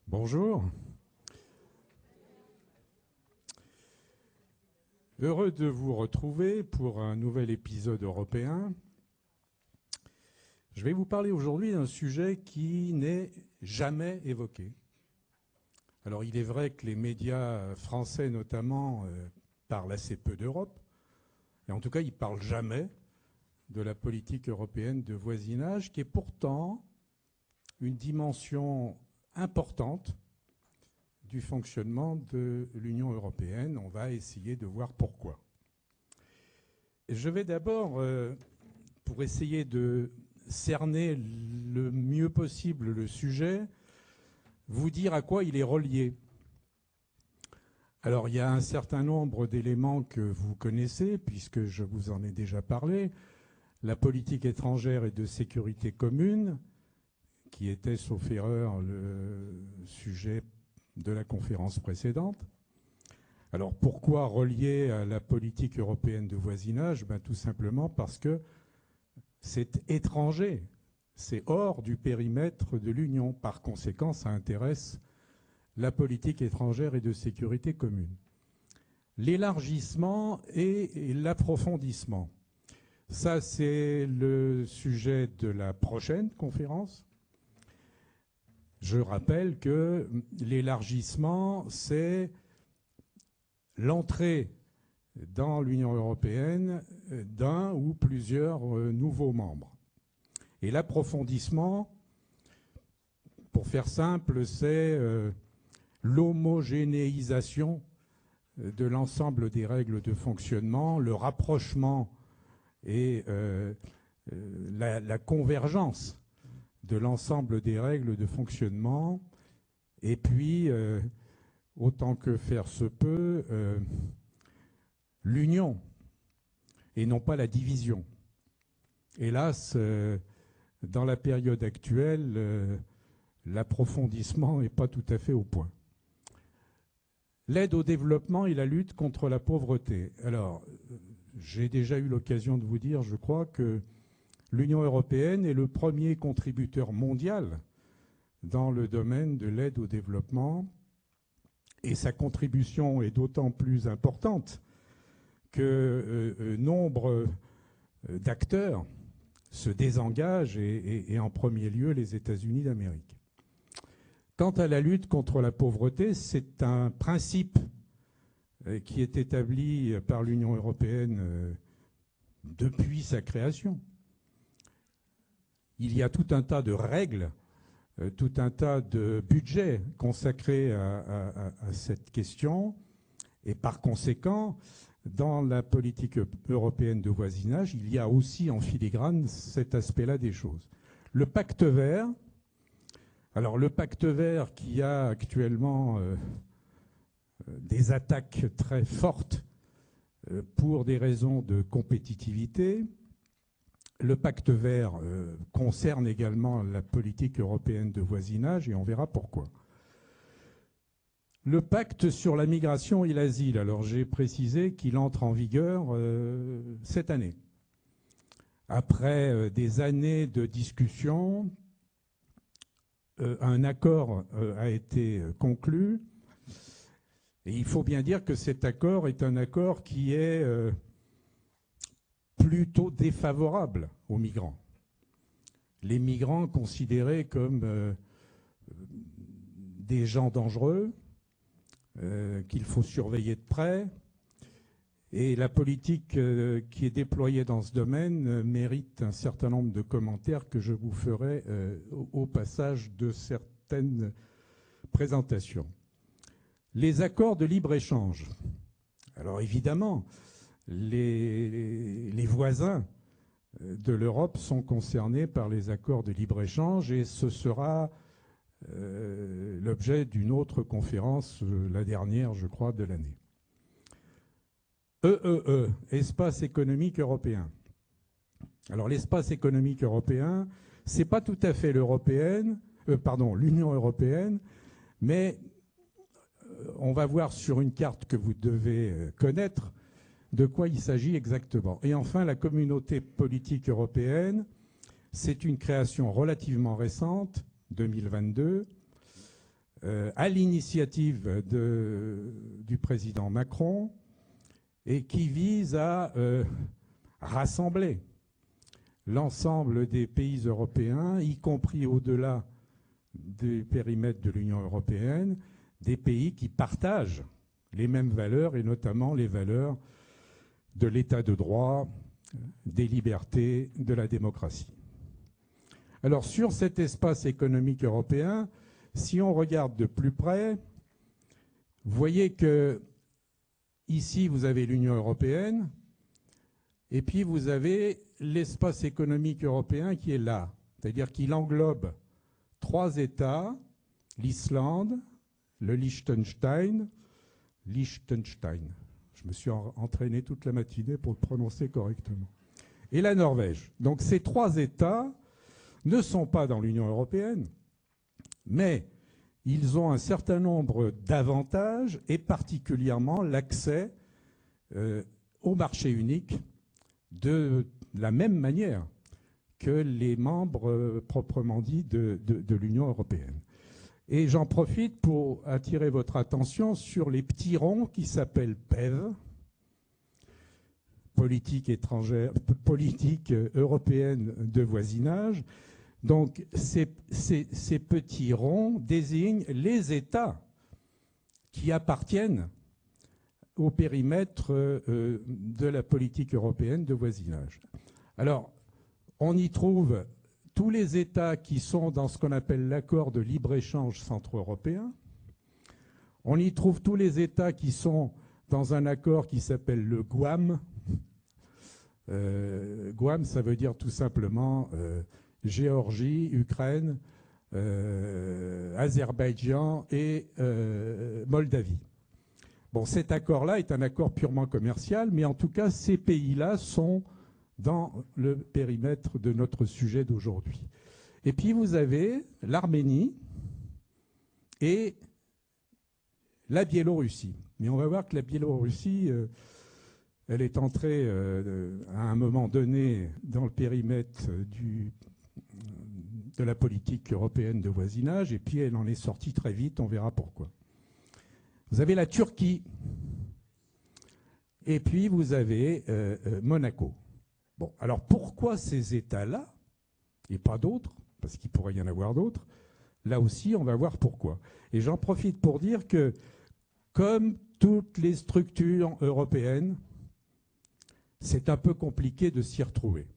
Bonjour. Heureux de vous retrouver pour un nouvel épisode européen. Je vais vous parler aujourd'hui d'un sujet qui n'est jamais évoqué. Alors il est vrai que les médias français notamment parlent assez peu d'Europe, et en tout cas ils ne parlent jamais de la politique européenne de voisinage, qui est pourtant une dimension importante du fonctionnement de l'Union européenne. On va essayer de voir pourquoi. Je vais d'abord, pour essayer de cerner le mieux possible le sujet, vous dire à quoi il est relié. Alors, il y a un certain nombre d'éléments que vous connaissez, puisque je vous en ai déjà parlé. La politique étrangère et de sécurité commune, qui était, sauf erreur, le sujet de la conférence précédente. Alors pourquoi relier à la politique européenne de voisinage ? Tout simplement parce que c'est étranger, c'est hors du périmètre de l'Union. Par conséquent, ça intéresse la politique étrangère et de sécurité commune. L'élargissement et l'approfondissement, ça c'est le sujet de la prochaine conférence. Je rappelle que l'élargissement, c'est l'entrée dans l'Union européenne d'un ou plusieurs nouveaux membres. Et l'approfondissement, pour faire simple, c'est l'homogénéisation de l'ensemble des règles de fonctionnement, le rapprochement et la convergence de l'ensemble des règles de fonctionnement, et puis, autant que faire se peut, l'union, et non pas la division. Hélas, dans la période actuelle, l'approfondissement n'est pas tout à fait au point. L'aide au développement et la lutte contre la pauvreté. Alors, j'ai déjà eu l'occasion de vous dire, je crois, que l'Union européenne est le premier contributeur mondial dans le domaine de l'aide au développement, et sa contribution est d'autant plus importante que nombre d'acteurs se désengagent, et en premier lieu les États-Unis d'Amérique. Quant à la lutte contre la pauvreté, c'est un principe qui est établi par l'Union européenne depuis sa création. Il y a tout un tas de règles, tout un tas de budgets consacrés à cette question. Et par conséquent, dans la politique européenne de voisinage, il y a aussi en filigrane cet aspect-là des choses. Le pacte vert, alors le pacte vert qui a actuellement des attaques très fortes pour des raisons de compétitivité. Le pacte vert concerne également la politique européenne de voisinage, et on verra pourquoi. Le pacte sur la migration et l'asile, alors j'ai précisé qu'il entre en vigueur cette année. Après des années de discussions, un accord a été conclu, et il faut bien dire que cet accord est un accord qui est plutôt défavorable aux migrants. Les migrants considérés comme des gens dangereux, qu'il faut surveiller de près, et la politique qui est déployée dans ce domaine mérite un certain nombre de commentaires que je vous ferai au passage de certaines présentations. Les accords de libre-échange. Alors évidemment, les voisins de l'Europe sont concernés par les accords de libre-échange, et ce sera l'objet d'une autre conférence, la dernière, je crois, de l'année. EEE, Espace économique européen. Alors l'espace économique européen, c'est pas tout à fait l'Union européenne, mais on va voir sur une carte que vous devez connaître de quoi il s'agit exactement. Et enfin, la communauté politique européenne, c'est une création relativement récente, 2022, à l'initiative du président Macron et qui vise à rassembler l'ensemble des pays européens, y compris au-delà du périmètre de l'Union européenne, des pays qui partagent les mêmes valeurs, et notamment les valeurs de l'état de droit, des libertés, de la démocratie. Alors sur cet espace économique européen, si on regarde de plus près, vous voyez que ici vous avez l'Union européenne, et puis vous avez l'espace économique européen qui est là, c'est-à-dire qu'il englobe 3 États, l'Islande, le Liechtenstein. Je me suis entraîné toute la matinée pour le prononcer correctement. Et la Norvège. Donc ces 3 États ne sont pas dans l'Union européenne, mais ils ont un certain nombre d'avantages, et particulièrement l'accès au marché unique de la même manière que les membres proprement dits de l'Union européenne. Et j'en profite pour attirer votre attention sur les petits ronds qui s'appellent PEV, politique européenne de voisinage. Donc ces petits ronds désignent les États qui appartiennent au périmètre de la politique européenne de voisinage. Alors, on y trouve tous les États qui sont dans ce qu'on appelle l'accord de libre-échange centre-européen. On y trouve tous les États qui sont dans un accord qui s'appelle le GUAM. GUAM, ça veut dire tout simplement Géorgie, Ukraine, Azerbaïdjan et Moldavie. Bon, cet accord-là est un accord purement commercial, mais en tout cas, ces pays-là sont dans le périmètre de notre sujet d'aujourd'hui. Et puis vous avez l'Arménie et la Biélorussie. Mais on va voir que la Biélorussie, elle est entrée à un moment donné dans le périmètre de la politique européenne de voisinage, et puis elle en est sortie très vite, on verra pourquoi. Vous avez la Turquie, et puis vous avez Monaco. Bon, alors pourquoi ces États-là, et pas d'autres, parce qu'il pourrait y en avoir d'autres, là aussi on va voir pourquoi. Et j'en profite pour dire que, comme toutes les structures européennes, c'est un peu compliqué de s'y retrouver.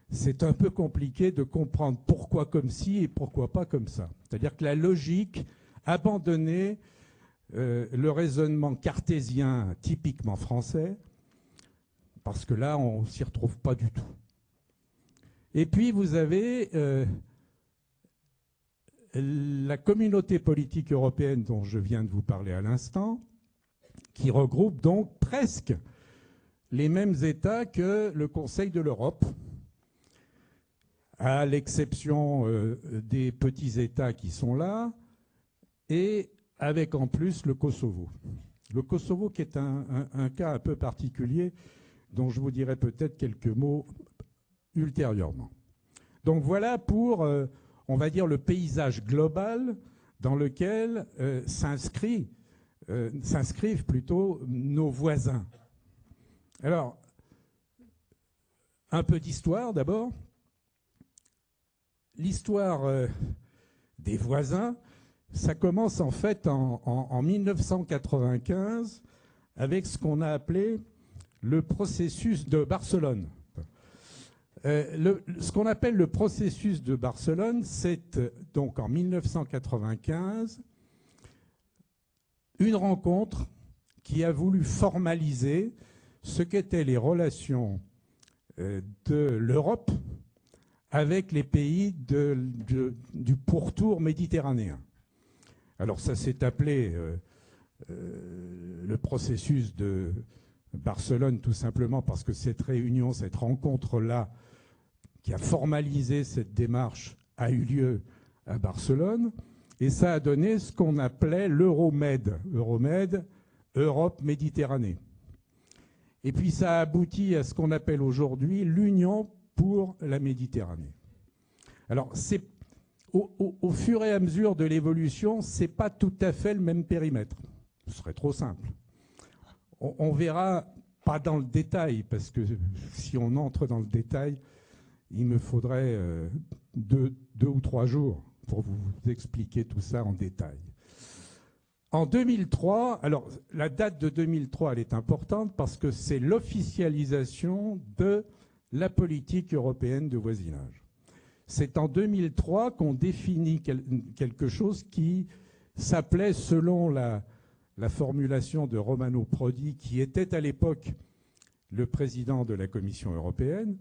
C'est un peu compliqué de comprendre pourquoi comme ci et pourquoi pas comme ça. C'est-à-dire que la logique, abandonner le raisonnement cartésien typiquement français, parce que là, on ne s'y retrouve pas du tout. Et puis, vous avez la communauté politique européenne dont je viens de vous parler à l'instant, qui regroupe donc presque les mêmes États que le Conseil de l'Europe, à l'exception des petits États qui sont là, et avec en plus le Kosovo. Le Kosovo qui est un cas un peu particulier, dont je vous dirai peut-être quelques mots ultérieurement. Donc voilà pour, on va dire, le paysage global dans lequel s'inscrivent plutôt nos voisins. Alors, un peu d'histoire d'abord. L'histoire des voisins, ça commence en fait en 1995 avec ce qu'on a appelé le processus de Barcelone. Ce qu'on appelle le processus de Barcelone, c'est donc en 1995 une rencontre qui a voulu formaliser ce qu'étaient les relations de l'Europe avec les pays du pourtour méditerranéen. Alors ça s'est appelé le processus de Barcelone tout simplement parce que cette réunion, cette rencontre-là, qui a formalisé cette démarche, a eu lieu à Barcelone, et ça a donné ce qu'on appelait l'Euromed, Europe-Méditerranée. Et puis ça a abouti à ce qu'on appelle aujourd'hui l'Union pour la Méditerranée. Alors Au fur et à mesure de l'évolution, ce n'est pas tout à fait le même périmètre. Ce serait trop simple. On verra, pas dans le détail, parce que si on entre dans le détail, il me faudrait 2 ou 3 jours pour vous expliquer tout ça en détail. En 2003, alors la date de 2003, elle est importante parce que c'est l'officialisation de la politique européenne de voisinage. C'est en 2003 qu'on définit quelque chose qui s'appelait, selon la formulation de Romano Prodi, qui était à l'époque le président de la Commission européenne,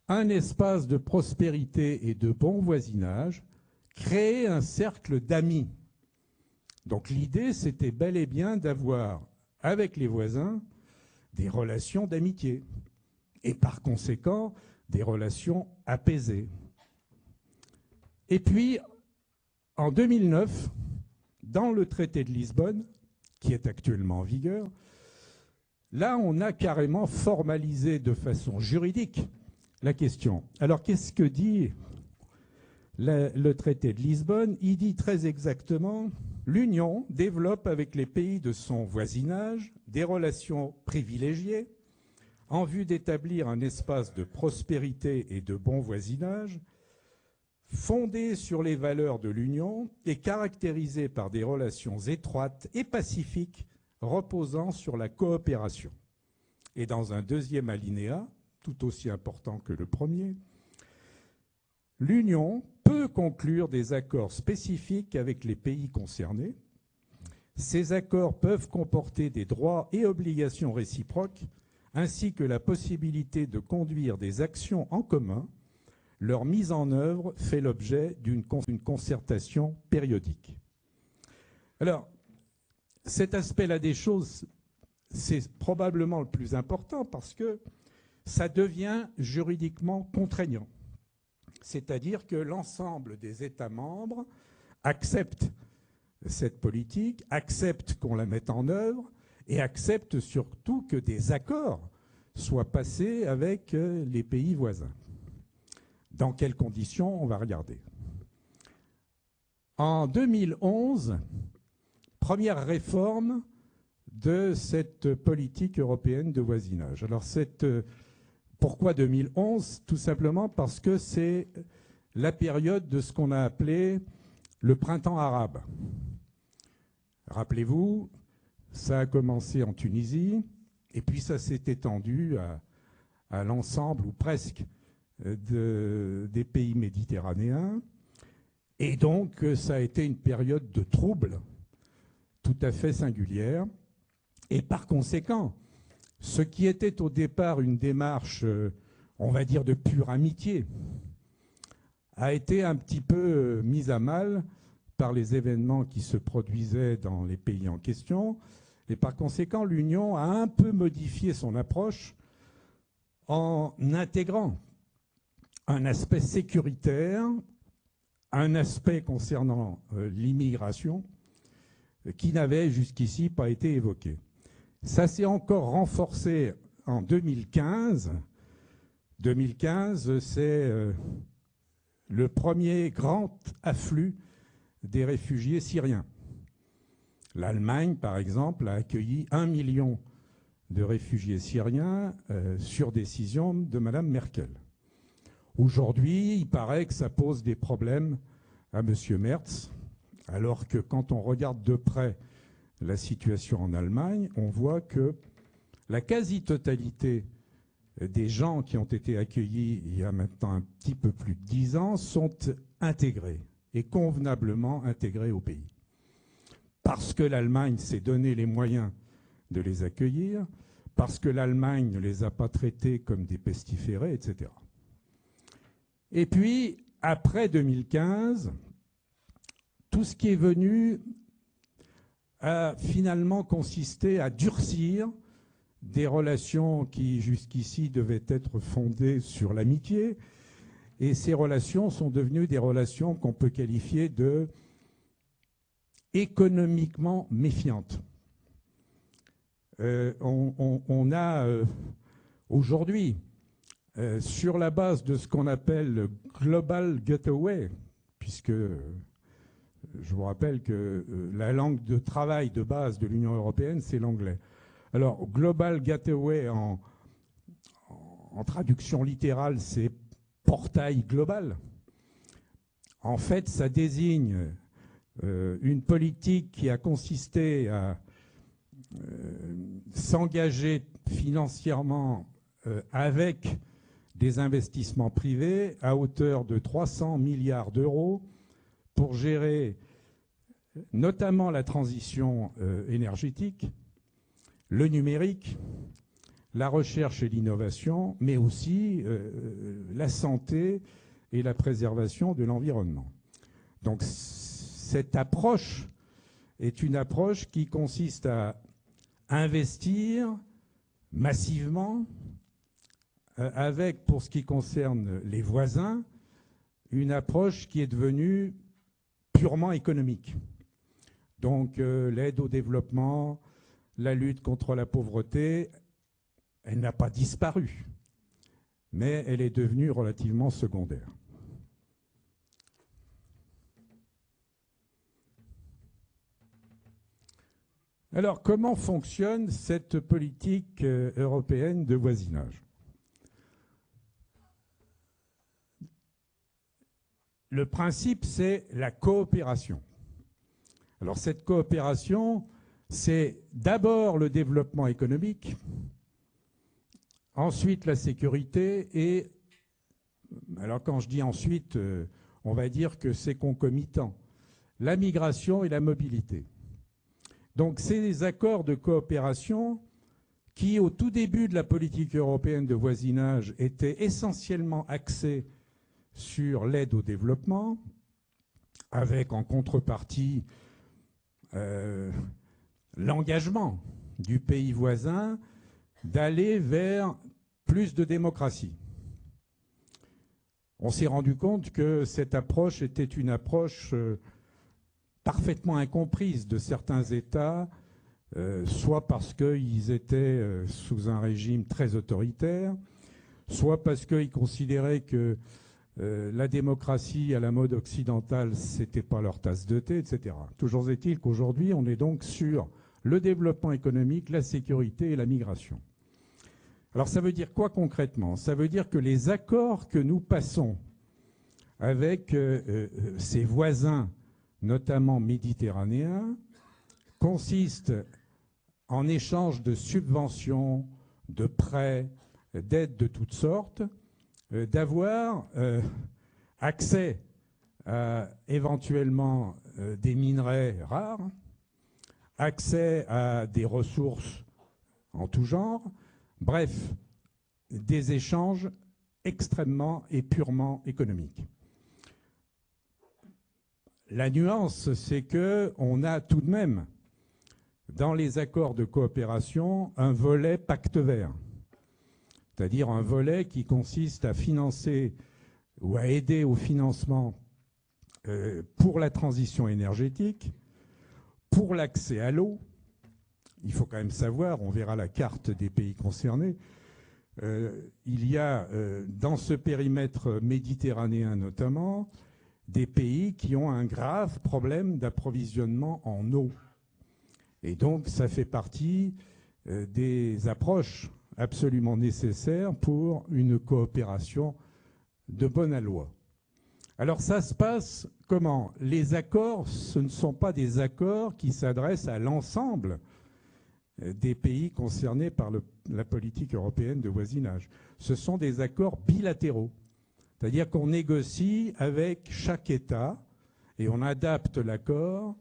un espace de prospérité et de bon voisinage, créer un cercle d'amis. Donc l'idée, c'était bel et bien d'avoir, avec les voisins, des relations d'amitié et par conséquent, des relations apaisées. Et puis, en 2009, dans le traité de Lisbonne, qui est actuellement en vigueur, là, on a carrément formalisé de façon juridique la question. Alors, qu'est-ce que dit le traité de Lisbonne? Il dit très exactement: l'Union développe avec les pays de son voisinage des relations privilégiées en vue d'établir un espace de prospérité et de bon voisinage fondé sur les valeurs de l'Union et caractérisé par des relations étroites et pacifiques reposant sur la coopération. Et dans un deuxième alinéa, tout aussi important que le premier, l'Union peut conclure des accords spécifiques avec les pays concernés. Ces accords peuvent comporter des droits et obligations réciproques, ainsi que la possibilité de conduire des actions en commun. Leur mise en œuvre fait l'objet d'une concertation périodique. Alors, cet aspect-là des choses, c'est probablement le plus important parce que ça devient juridiquement contraignant. C'est-à-dire que l'ensemble des États membres acceptent cette politique, acceptent qu'on la mette en œuvre et acceptent surtout que des accords soient passés avec les pays voisins. Dans quelles conditions? On va regarder. En 2011, première réforme de cette politique européenne de voisinage. Alors, pourquoi 2011? Tout simplement parce que c'est la période de ce qu'on a appelé le printemps arabe. Rappelez-vous, ça a commencé en Tunisie et puis ça s'est étendu à l'ensemble ou presque des pays méditerranéens. Et donc, ça a été une période de trouble tout à fait singulière. Et par conséquent, ce qui était au départ une démarche, on va dire, de pure amitié, a été un petit peu mise à mal par les événements qui se produisaient dans les pays en question. Et par conséquent, l'Union a un peu modifié son approche en intégrant un aspect sécuritaire, un aspect concernant l'immigration, qui n'avait jusqu'ici pas été évoqué. Ça s'est encore renforcé en 2015. 2015, c'est le premier grand afflux des réfugiés syriens. L'Allemagne, par exemple, a accueilli 1 million de réfugiés syriens sur décision de Mme Merkel. Aujourd'hui, il paraît que ça pose des problèmes à M. Merz, alors que quand on regarde de près la situation en Allemagne, on voit que la quasi-totalité des gens qui ont été accueillis il y a maintenant un petit peu plus de 10 ans sont intégrés et convenablement intégrés au pays. Parce que l'Allemagne s'est donné les moyens de les accueillir, parce que l'Allemagne ne les a pas traités comme des pestiférés, etc. Et puis, après 2015, tout ce qui est venu a finalement consisté à durcir des relations qui, jusqu'ici, devaient être fondées sur l'amitié. Et ces relations sont devenues des relations qu'on peut qualifier de économiquement méfiantes. On a aujourd'hui, sur la base de ce qu'on appelle le Global Gateway, puisque je vous rappelle que la langue de travail de base de l'Union européenne, c'est l'anglais. Alors, Global Gateway, en traduction littérale, c'est portail global. En fait, ça désigne une politique qui a consisté à s'engager financièrement avec des investissements privés à hauteur de 300 milliards d'euros pour gérer notamment la transition énergétique, le numérique, la recherche et l'innovation, mais aussi la santé et la préservation de l'environnement. Donc cette approche est une approche qui consiste à investir massivement avec, pour ce qui concerne les voisins, une approche qui est devenue purement économique. Donc l'aide au développement, la lutte contre la pauvreté, elle n'a pas disparu, mais elle est devenue relativement secondaire. Alors, comment fonctionne cette politique européenne de voisinage? Le principe, c'est la coopération. Alors, cette coopération, c'est d'abord le développement économique, ensuite la sécurité et, alors quand je dis ensuite, on va dire que c'est concomitant, la migration et la mobilité. Donc ces accords de coopération qui, au tout début de la politique européenne de voisinage, étaient essentiellement axés sur l'aide au développement, avec en contrepartie l'engagement du pays voisin d'aller vers plus de démocratie. On s'est rendu compte que cette approche était une approche parfaitement incomprise de certains États, soit parce qu'ils étaient sous un régime très autoritaire, soit parce qu'ils considéraient que la démocratie à la mode occidentale, c'était pas leur tasse de thé, etc. Toujours est-il qu'aujourd'hui, on est donc sur le développement économique, la sécurité et la migration. Alors ça veut dire quoi concrètement? Ça veut dire que les accords que nous passons avec ces voisins, notamment méditerranéens, consistent en échange de subventions, de prêts, d'aides de toutes sortes, d'avoir accès à éventuellement des minerais rares, accès à des ressources en tout genre, bref, des échanges extrêmement et purement économiques. La nuance, c'est qu'on a tout de même, dans les accords de coopération, un volet pacte vert, c'est-à-dire un volet qui consiste à financer ou à aider au financement pour la transition énergétique, pour l'accès à l'eau. Il faut quand même savoir, on verra la carte des pays concernés, il y a dans ce périmètre méditerranéen notamment des pays qui ont un grave problème d'approvisionnement en eau. Et donc ça fait partie des approches absolument nécessaires pour une coopération de bonne aloi. Alors ça se passe comment? Les accords, ce ne sont pas des accords qui s'adressent à l'ensemble des pays concernés par la politique européenne de voisinage. Ce sont des accords bilatéraux. C'est-à-dire qu'on négocie avec chaque État et on adapte l'accord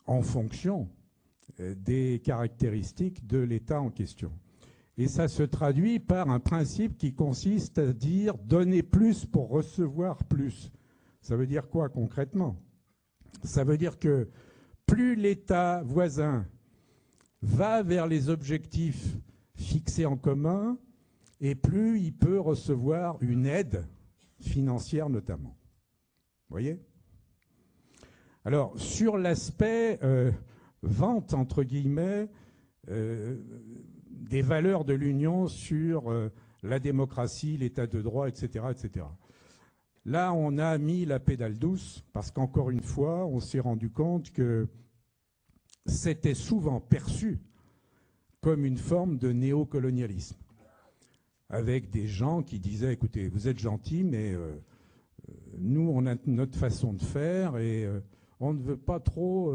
en fonction des caractéristiques de l'État en question. Et ça se traduit par un principe qui consiste à dire donner plus pour recevoir plus. Ça veut dire quoi concrètement? Ça veut dire que plus l'État voisin va vers les objectifs fixés en commun, et plus il peut recevoir une aide financière notamment. Vous voyez? Alors, sur l'aspect vente, entre guillemets, des valeurs de l'Union sur la démocratie, l'état de droit, etc., etc. Là, on a mis la pédale douce parce qu'encore une fois, on s'est rendu compte que c'était souvent perçu comme une forme de néocolonialisme, avec des gens qui disaient, écoutez, vous êtes gentils, mais nous, on a notre façon de faire et on ne veut pas trop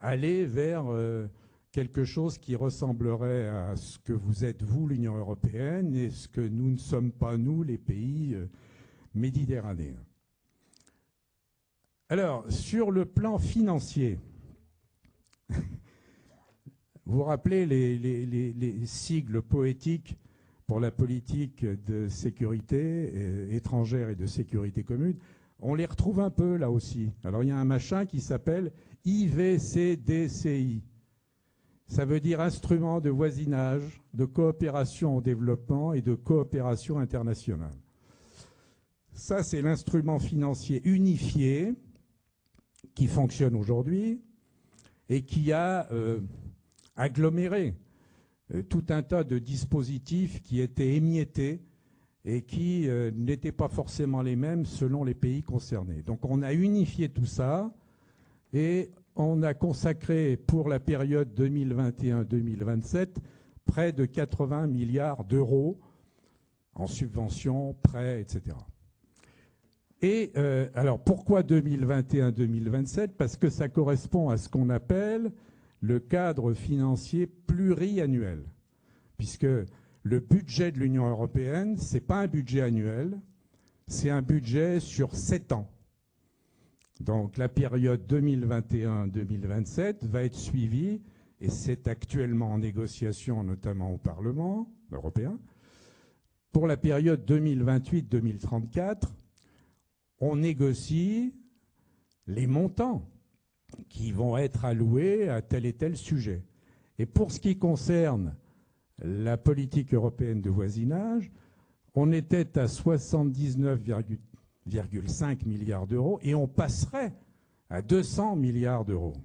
aller vers quelque chose qui ressemblerait à ce que vous êtes, vous, l'Union européenne, et ce que nous ne sommes pas, nous, les pays méditerranéens. Alors, sur le plan financier, vous vous rappelez les sigles poétiques pour la politique de sécurité étrangère et de sécurité commune, on les retrouve un peu là aussi. Alors il y a un machin qui s'appelle IVCDCI. Ça veut dire instrument de voisinage, de coopération au développement et de coopération internationale. Ça, c'est l'instrument financier unifié qui fonctionne aujourd'hui et qui a aggloméré tout un tas de dispositifs qui étaient émiettés et qui n'étaient pas forcément les mêmes selon les pays concernés. Donc on a unifié tout ça et on a consacré pour la période 2021-2027 près de 80 milliards d'euros en subventions, prêts, etc. Et alors pourquoi 2021-2027 ? Parce que ça correspond à ce qu'on appelle le cadre financier pluriannuel, puisque le budget de l'Union européenne, ce n'est pas un budget annuel, c'est un budget sur 7 ans. Donc la période 2021-2027 va être suivie, et c'est actuellement en négociation, notamment au Parlement européen. Pour la période 2028-2034, on négocie les montants qui vont être alloués à tel et tel sujet. Et pour ce qui concerne la politique européenne de voisinage, on était à 79,5 milliards d'euros et on passerait à 200 milliards d'euros.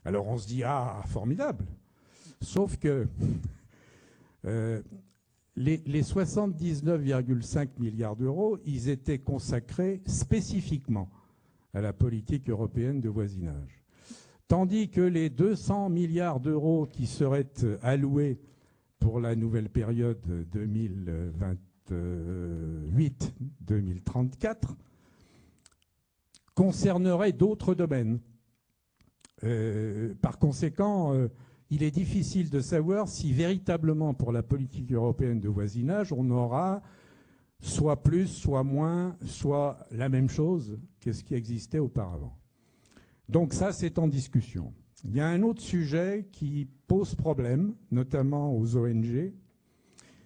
Alors on se dit, ah, formidable. Sauf que les 79,5 milliards d'euros, ils étaient consacrés spécifiquement à la politique européenne de voisinage. Tandis que les 200 milliards d'euros qui seraient alloués pour la nouvelle période 2028-2034 concerneraient d'autres domaines. Par conséquent, il est difficile de savoir si véritablement pour la politique européenne de voisinage, on aura soit plus, soit moins, soit la même chose que ce qui existait auparavant. Donc ça, c'est en discussion. Il y a un autre sujet qui pose problème, notamment aux ONG,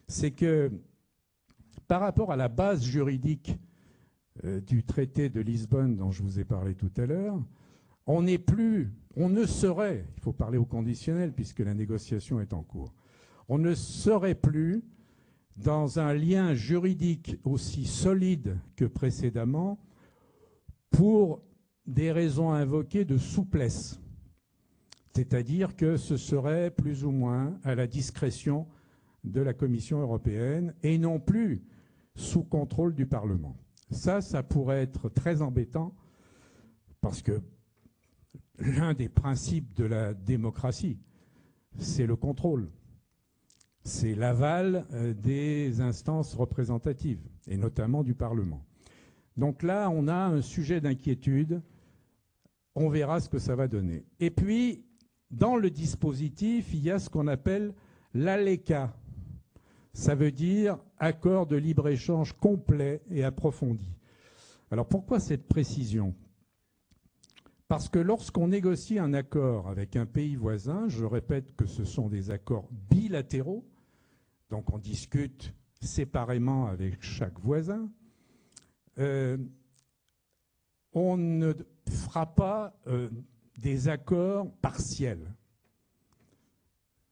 c'est que par rapport à la base juridique du traité de Lisbonne dont je vous ai parlé tout à l'heure, on ne serait, il faut parler au conditionnel puisque la négociation est en cours, on ne serait plus dans un lien juridique aussi solide que précédemment pour des raisons invoquées de souplesse. C'est-à-dire que ce serait plus ou moins à la discrétion de la Commission européenne et non plus sous contrôle du Parlement. Ça pourrait être très embêtant parce que l'un des principes de la démocratie, c'est le contrôle. C'est l'aval des instances représentatives, et notamment du Parlement. Donc là, on a un sujet d'inquiétude. On verra ce que ça va donner. Et puis, dans le dispositif, il y a ce qu'on appelle l'ALECA. Ça veut dire accord de libre-échange complet et approfondi. Alors pourquoi cette précision ? Parce que lorsqu'on négocie un accord avec un pays voisin, je répète que ce sont des accords bilatéraux, donc on discute séparément avec chaque voisin, on ne fera pas des accords partiels.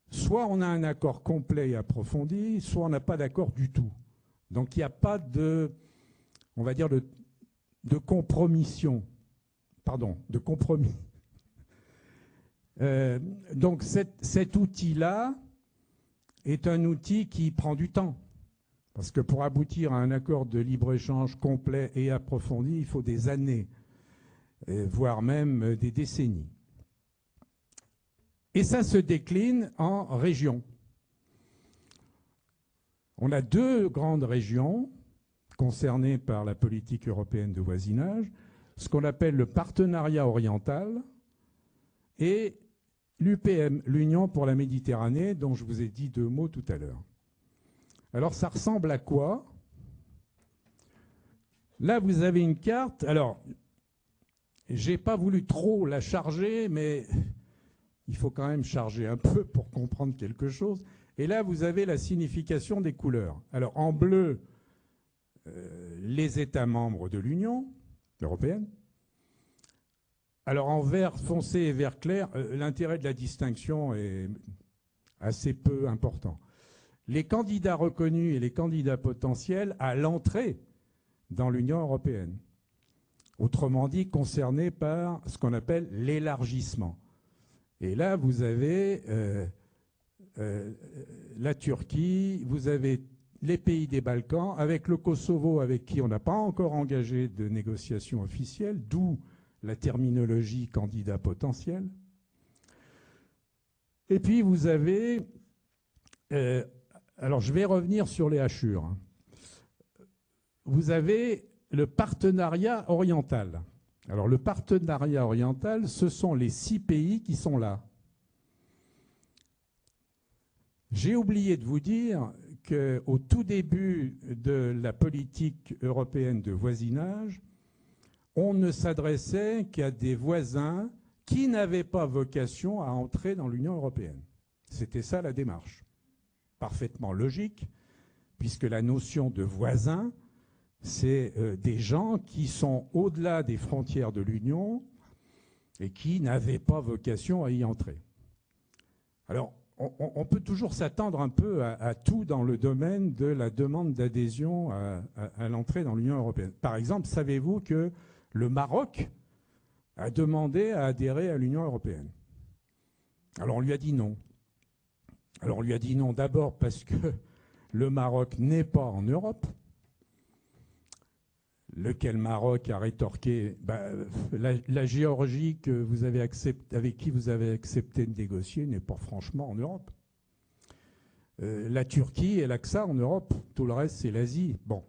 Soit on a un accord complet et approfondi, soit on n'a pas d'accord du tout. Donc il n'y a pas de, on va dire, de compromission. Pardon, de compromis. Donc cet outil-là est un outil qui prend du temps. Parce que pour aboutir à un accord de libre-échange complet et approfondi, il faut des années, voire même des décennies. Et ça se décline en régions. On a deux grandes régions concernées par la politique européenne de voisinage, ce qu'on appelle le partenariat oriental et l'UPM, l'Union pour la Méditerranée, dont je vous ai dit deux mots tout à l'heure. Alors ça ressemble à quoi? Là, vous avez une carte. Alors, j'ai pas voulu trop la charger, mais il faut quand même charger un peu pour comprendre quelque chose. Et là, vous avez la signification des couleurs. Alors, en bleu, les États membres de l'Union européenne. Alors, en vert foncé et vert clair, l'intérêt de la distinction est assez peu important. Les candidats reconnus et les candidats potentiels à l'entrée dans l'Union européenne. Autrement dit, concernés par ce qu'on appelle l'élargissement. Et là, vous avez la Turquie, vous avez les pays des Balkans, avec le Kosovo, avec qui on n'a pas encore engagé de négociations officielles, d'où la terminologie candidat potentiel. Et puis vous avez... alors je vais revenir sur les hachures. Vous avez le partenariat oriental. Alors le partenariat oriental, ce sont les 6 pays qui sont là. J'ai oublié de vous dire qu'au tout début de la politique européenne de voisinage, on ne s'adressait qu'à des voisins qui n'avaient pas vocation à entrer dans l'Union européenne. C'était ça la démarche. Parfaitement logique, puisque la notion de voisin, c'est des gens qui sont au-delà des frontières de l'Union et qui n'avaient pas vocation à y entrer. Alors, on peut toujours s'attendre un peu à tout dans le domaine de la demande d'adhésion à l'entrée dans l'Union européenne. Par exemple, savez-vous que le Maroc a demandé à adhérer à l'Union européenne? Alors on lui a dit non. Alors on lui a dit non d'abord parce que le Maroc n'est pas en Europe. Lequel Maroc a rétorqué la Géorgie que vous avez avec qui vous avez accepté de négocier n'est pas franchement en Europe. La Turquie, elle a que ça en Europe. Tout le reste, c'est l'Asie. Bon.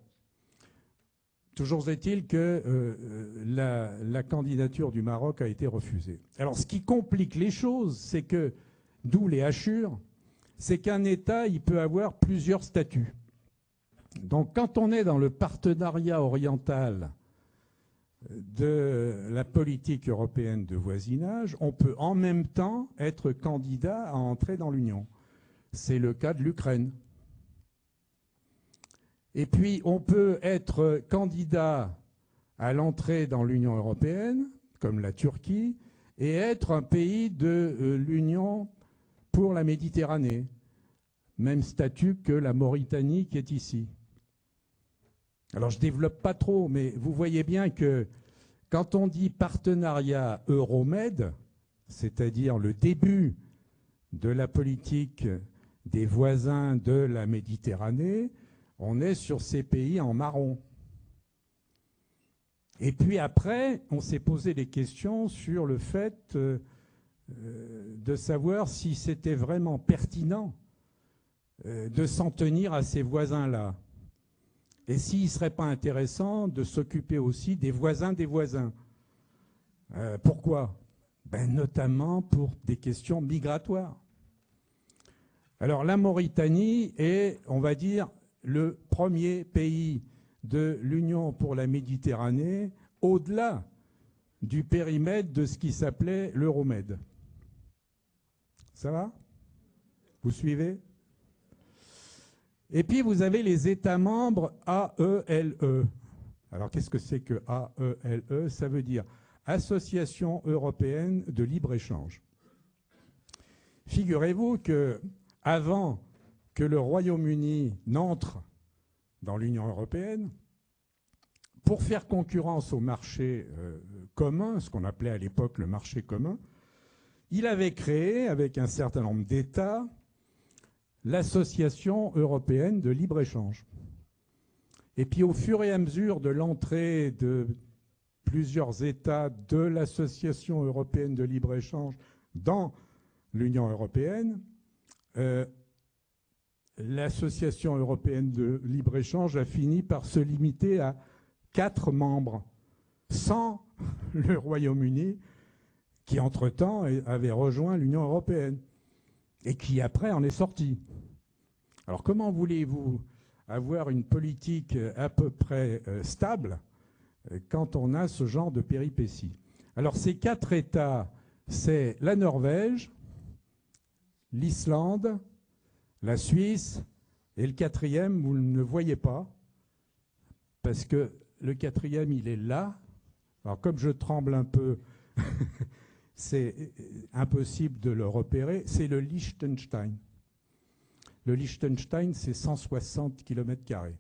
Toujours est-il que la candidature du Maroc a été refusée. Alors, ce qui complique les choses, c'est que, d'où les hachures, c'est qu'un État, il peut avoir plusieurs statuts. Donc, quand on est dans le partenariat oriental de la politique européenne de voisinage, on peut en même temps être candidat à entrer dans l'Union. C'est le cas de l'Ukraine. Et puis, on peut être candidat à l'entrée dans l'Union européenne, comme la Turquie, et être un pays de l'Union pour la Méditerranée. Même statut que la Mauritanie qui est ici. Alors, je ne développe pas trop, mais vous voyez bien que quand on dit partenariat Euromed, c'est-à-dire le début de la politique des voisins de la Méditerranée, on est sur ces pays en marron. Et puis après, on s'est posé des questions sur le fait de savoir si c'était vraiment pertinent de s'en tenir à ces voisins-là. Et s'il ne serait pas intéressant de s'occuper aussi des voisins des voisins. Pourquoi? Notamment pour des questions migratoires. Alors la Mauritanie est, on va dire, le premier pays de l'Union pour la Méditerranée au-delà du périmètre de ce qui s'appelait l'Euromed. Ça va? Vous suivez? Et puis vous avez les États membres AELE. Alors qu'est-ce que c'est que AELE? Ça veut dire Association européenne de libre-échange. Figurez-vous que avant que le Royaume-Uni n'entre dans l'Union européenne, pour faire concurrence au marché commun, ce qu'on appelait à l'époque le marché commun, il avait créé, avec un certain nombre d'États, l'Association européenne de libre-échange. Et puis au fur et à mesure de l'entrée de plusieurs États de l'Association européenne de libre-échange dans l'Union européenne, l'Association européenne de libre-échange a fini par se limiter à 4 membres, sans le Royaume-Uni, qui entre-temps avait rejoint l'Union européenne et qui après en est sorti. Alors comment voulez-vous avoir une politique à peu près stable quand on a ce genre de péripéties? Alors ces 4 États, c'est la Norvège, l'Islande, la Suisse, et le 4e, vous ne le voyez pas, parce que le 4e, il est là. Alors comme je tremble un peu, c'est impossible de le repérer, c'est le Liechtenstein. Le Liechtenstein, c'est 160 km².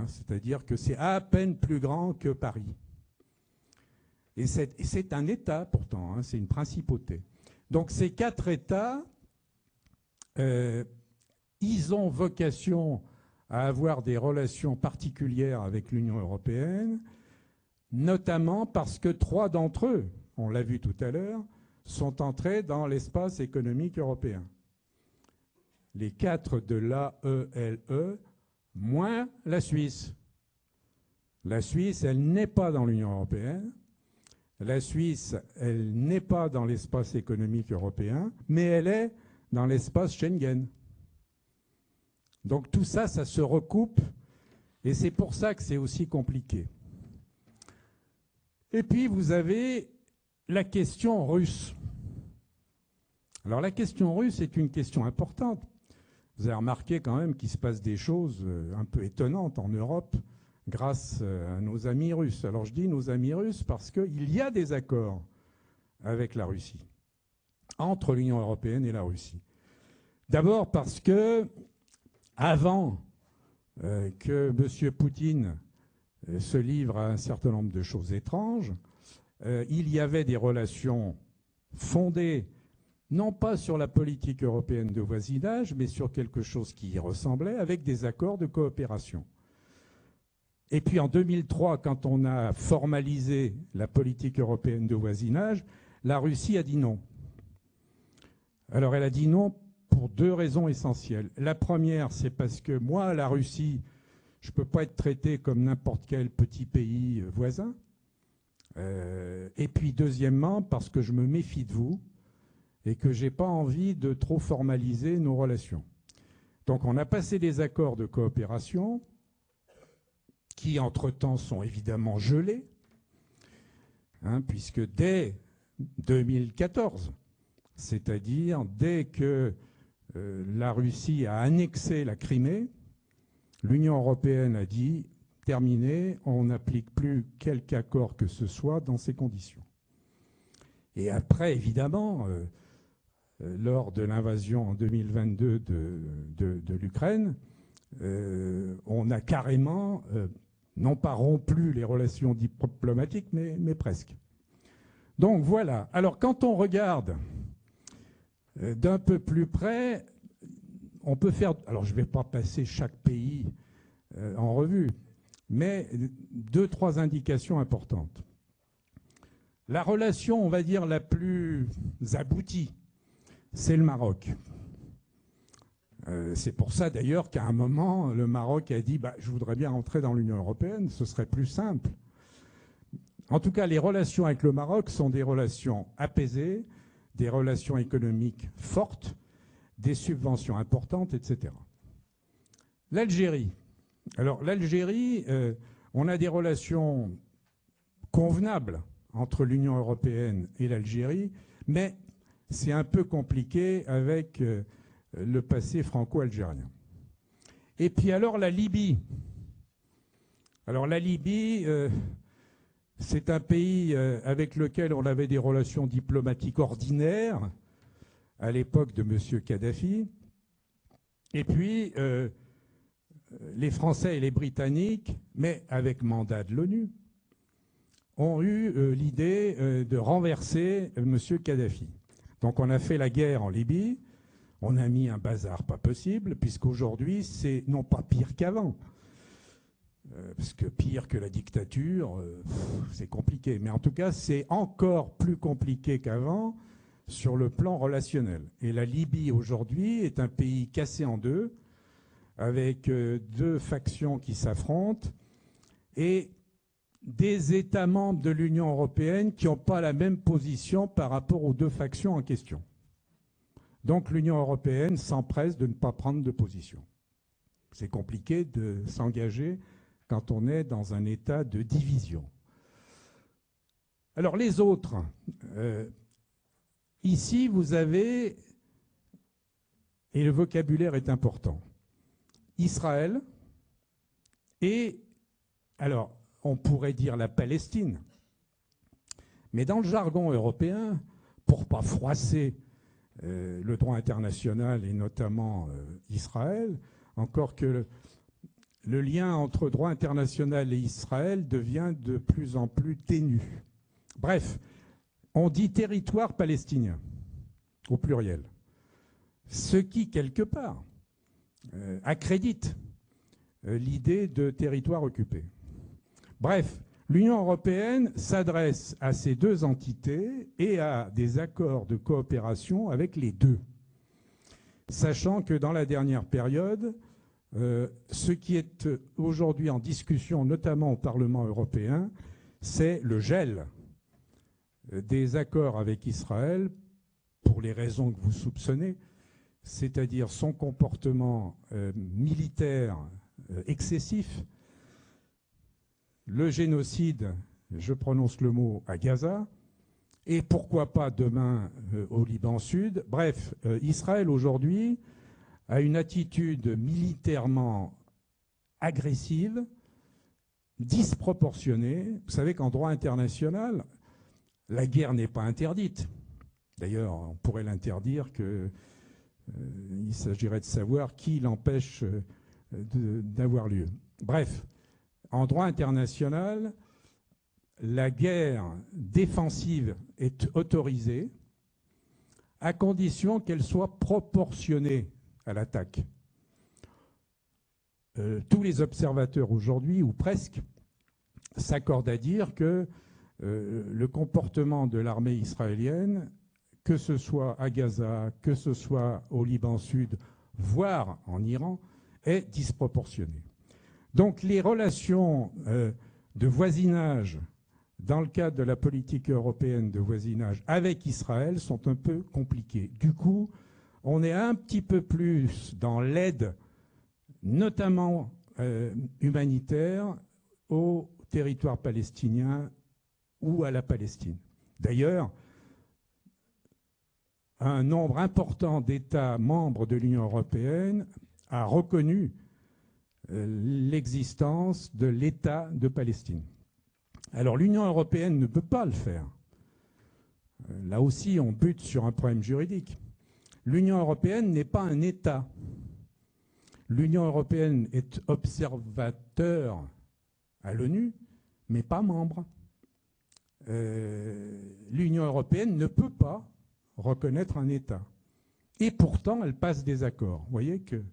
C'est-à-dire que c'est à peine plus grand que Paris. Et c'est un État pourtant, hein, c'est une principauté. Donc ces 4 États, ils ont vocation à avoir des relations particulières avec l'Union européenne, notamment parce que 3 d'entre eux, on l'a vu tout à l'heure, sont entrés dans l'espace économique européen. Les 4 de l'AELE, moins la Suisse. La Suisse, elle n'est pas dans l'Union européenne. La Suisse, elle n'est pas dans l'espace économique européen, mais elle est dans l'espace Schengen. Donc tout ça, ça se recoupe, et c'est pour ça que c'est aussi compliqué. Et puis vous avez la question russe. Alors la question russe est une question importante. Vous avez remarqué quand même qu'il se passe des choses un peu étonnantes en Europe grâce à nos amis russes. Alors je dis nos amis russes parce qu'il y a des accords avec la Russie, entre l'Union européenne et la Russie. D'abord parce que, avant que M. Poutine se livre à un certain nombre de choses étranges, il y avait des relations fondées non pas sur la politique européenne de voisinage, mais sur quelque chose qui y ressemblait, avec des accords de coopération. Et puis en 2003, quand on a formalisé la politique européenne de voisinage, la Russie a dit non. Alors elle a dit non pour 2 raisons essentielles. La première, c'est parce que moi, la Russie, je ne peux pas être traité comme n'importe quel petit pays voisin. Et puis deuxièmement, parce que je me méfie de vous et que je n'ai pas envie de trop formaliser nos relations. Donc on a passé des accords de coopération qui, entre-temps, sont évidemment gelés, puisque dès 2014, c'est-à-dire dès que la Russie a annexé la Crimée, l'Union européenne a dit « terminé, on n'applique plus quelque accord que ce soit dans ces conditions ». Et après, évidemment, lors de l'invasion en 2022 de l'Ukraine, on a carrément, non pas rompu les relations diplomatiques, mais presque. Donc voilà. Alors quand on regarde d'un peu plus près, on peut faire... Alors je ne vais pas passer chaque pays en revue, mais 2-3 indications importantes. La relation, on va dire, la plus aboutie, c'est le Maroc. C'est pour ça d'ailleurs qu'à un moment, le Maroc a dit « je voudrais bien rentrer dans l'Union européenne, ce serait plus simple ». En tout cas, les relations avec le Maroc sont des relations apaisées, des relations économiques fortes, des subventions importantes, etc. L'Algérie. Alors l'Algérie, on a des relations convenables entre l'Union européenne et l'Algérie, mais c'est un peu compliqué avec le passé franco-algérien. Et puis alors la Libye. Alors la Libye, c'est un pays avec lequel on avait des relations diplomatiques ordinaires à l'époque de M. Kadhafi. Et puis les Français et les Britanniques, mais avec mandat de l'ONU, ont eu l'idée de renverser M. Kadhafi. Donc on a fait la guerre en Libye, on a mis un bazar pas possible, puisqu'aujourd'hui c'est non pas pire qu'avant, parce que pire que la dictature, c'est compliqué. Mais en tout cas, c'est encore plus compliqué qu'avant sur le plan relationnel. Et la Libye, aujourd'hui, est un pays cassé en deux, avec deux factions qui s'affrontent, et des États membres de l'Union européenne qui n'ont pas la même position par rapport aux deux factions en question. Donc l'Union européenne s'empresse de ne pas prendre de position. C'est compliqué de s'engager quand on est dans un état de division. Alors les autres, ici vous avez, et le vocabulaire est important, Israël et, alors on pourrait dire la Palestine, mais dans le jargon européen, pour ne pas froisser le droit international et notamment Israël, encore que le lien entre droit international et Israël devient de plus en plus ténu. Bref, on dit territoire palestinien, au pluriel, ce qui, quelque part, accrédite l'idée de territoire occupé. Bref, l'Union européenne s'adresse à ces deux entités et à des accords de coopération avec les deux, sachant que dans la dernière période, ce qui est aujourd'hui en discussion, notamment au Parlement européen, c'est le gel des accords avec Israël, pour les raisons que vous soupçonnez, c'est-à-dire son comportement militaire excessif, le génocide, je prononce le mot, à Gaza, et pourquoi pas demain au Liban Sud. Bref, Israël aujourd'hui a une attitude militairement agressive, disproportionnée. Vous savez qu'en droit international, la guerre n'est pas interdite. D'ailleurs, on pourrait l'interdire qu'il s'agirait de savoir qui l'empêche d'avoir lieu. Bref, en droit international, la guerre défensive est autorisée à condition qu'elle soit proportionnée à l'attaque. Tous les observateurs aujourd'hui, ou presque, s'accordent à dire que le comportement de l'armée israélienne, que ce soit à Gaza, que ce soit au Liban Sud, voire en Iran, est disproportionné. Donc les relations de voisinage dans le cadre de la politique européenne de voisinage avec Israël sont un peu compliquées. Du coup, on est un petit peu plus dans l'aide, notamment humanitaire, au territoire palestinien ou à la Palestine. D'ailleurs, un nombre important d'États membres de l'Union européenne a reconnu l'existence de l'État de Palestine. Alors l'Union européenne ne peut pas le faire. Là aussi, on bute sur un problème juridique. L'Union européenne n'est pas un État. L'Union européenne est observateur à l'ONU, mais pas membre. L'Union européenne ne peut pas reconnaître un État. Et pourtant, elle passe des accords. Vous voyez que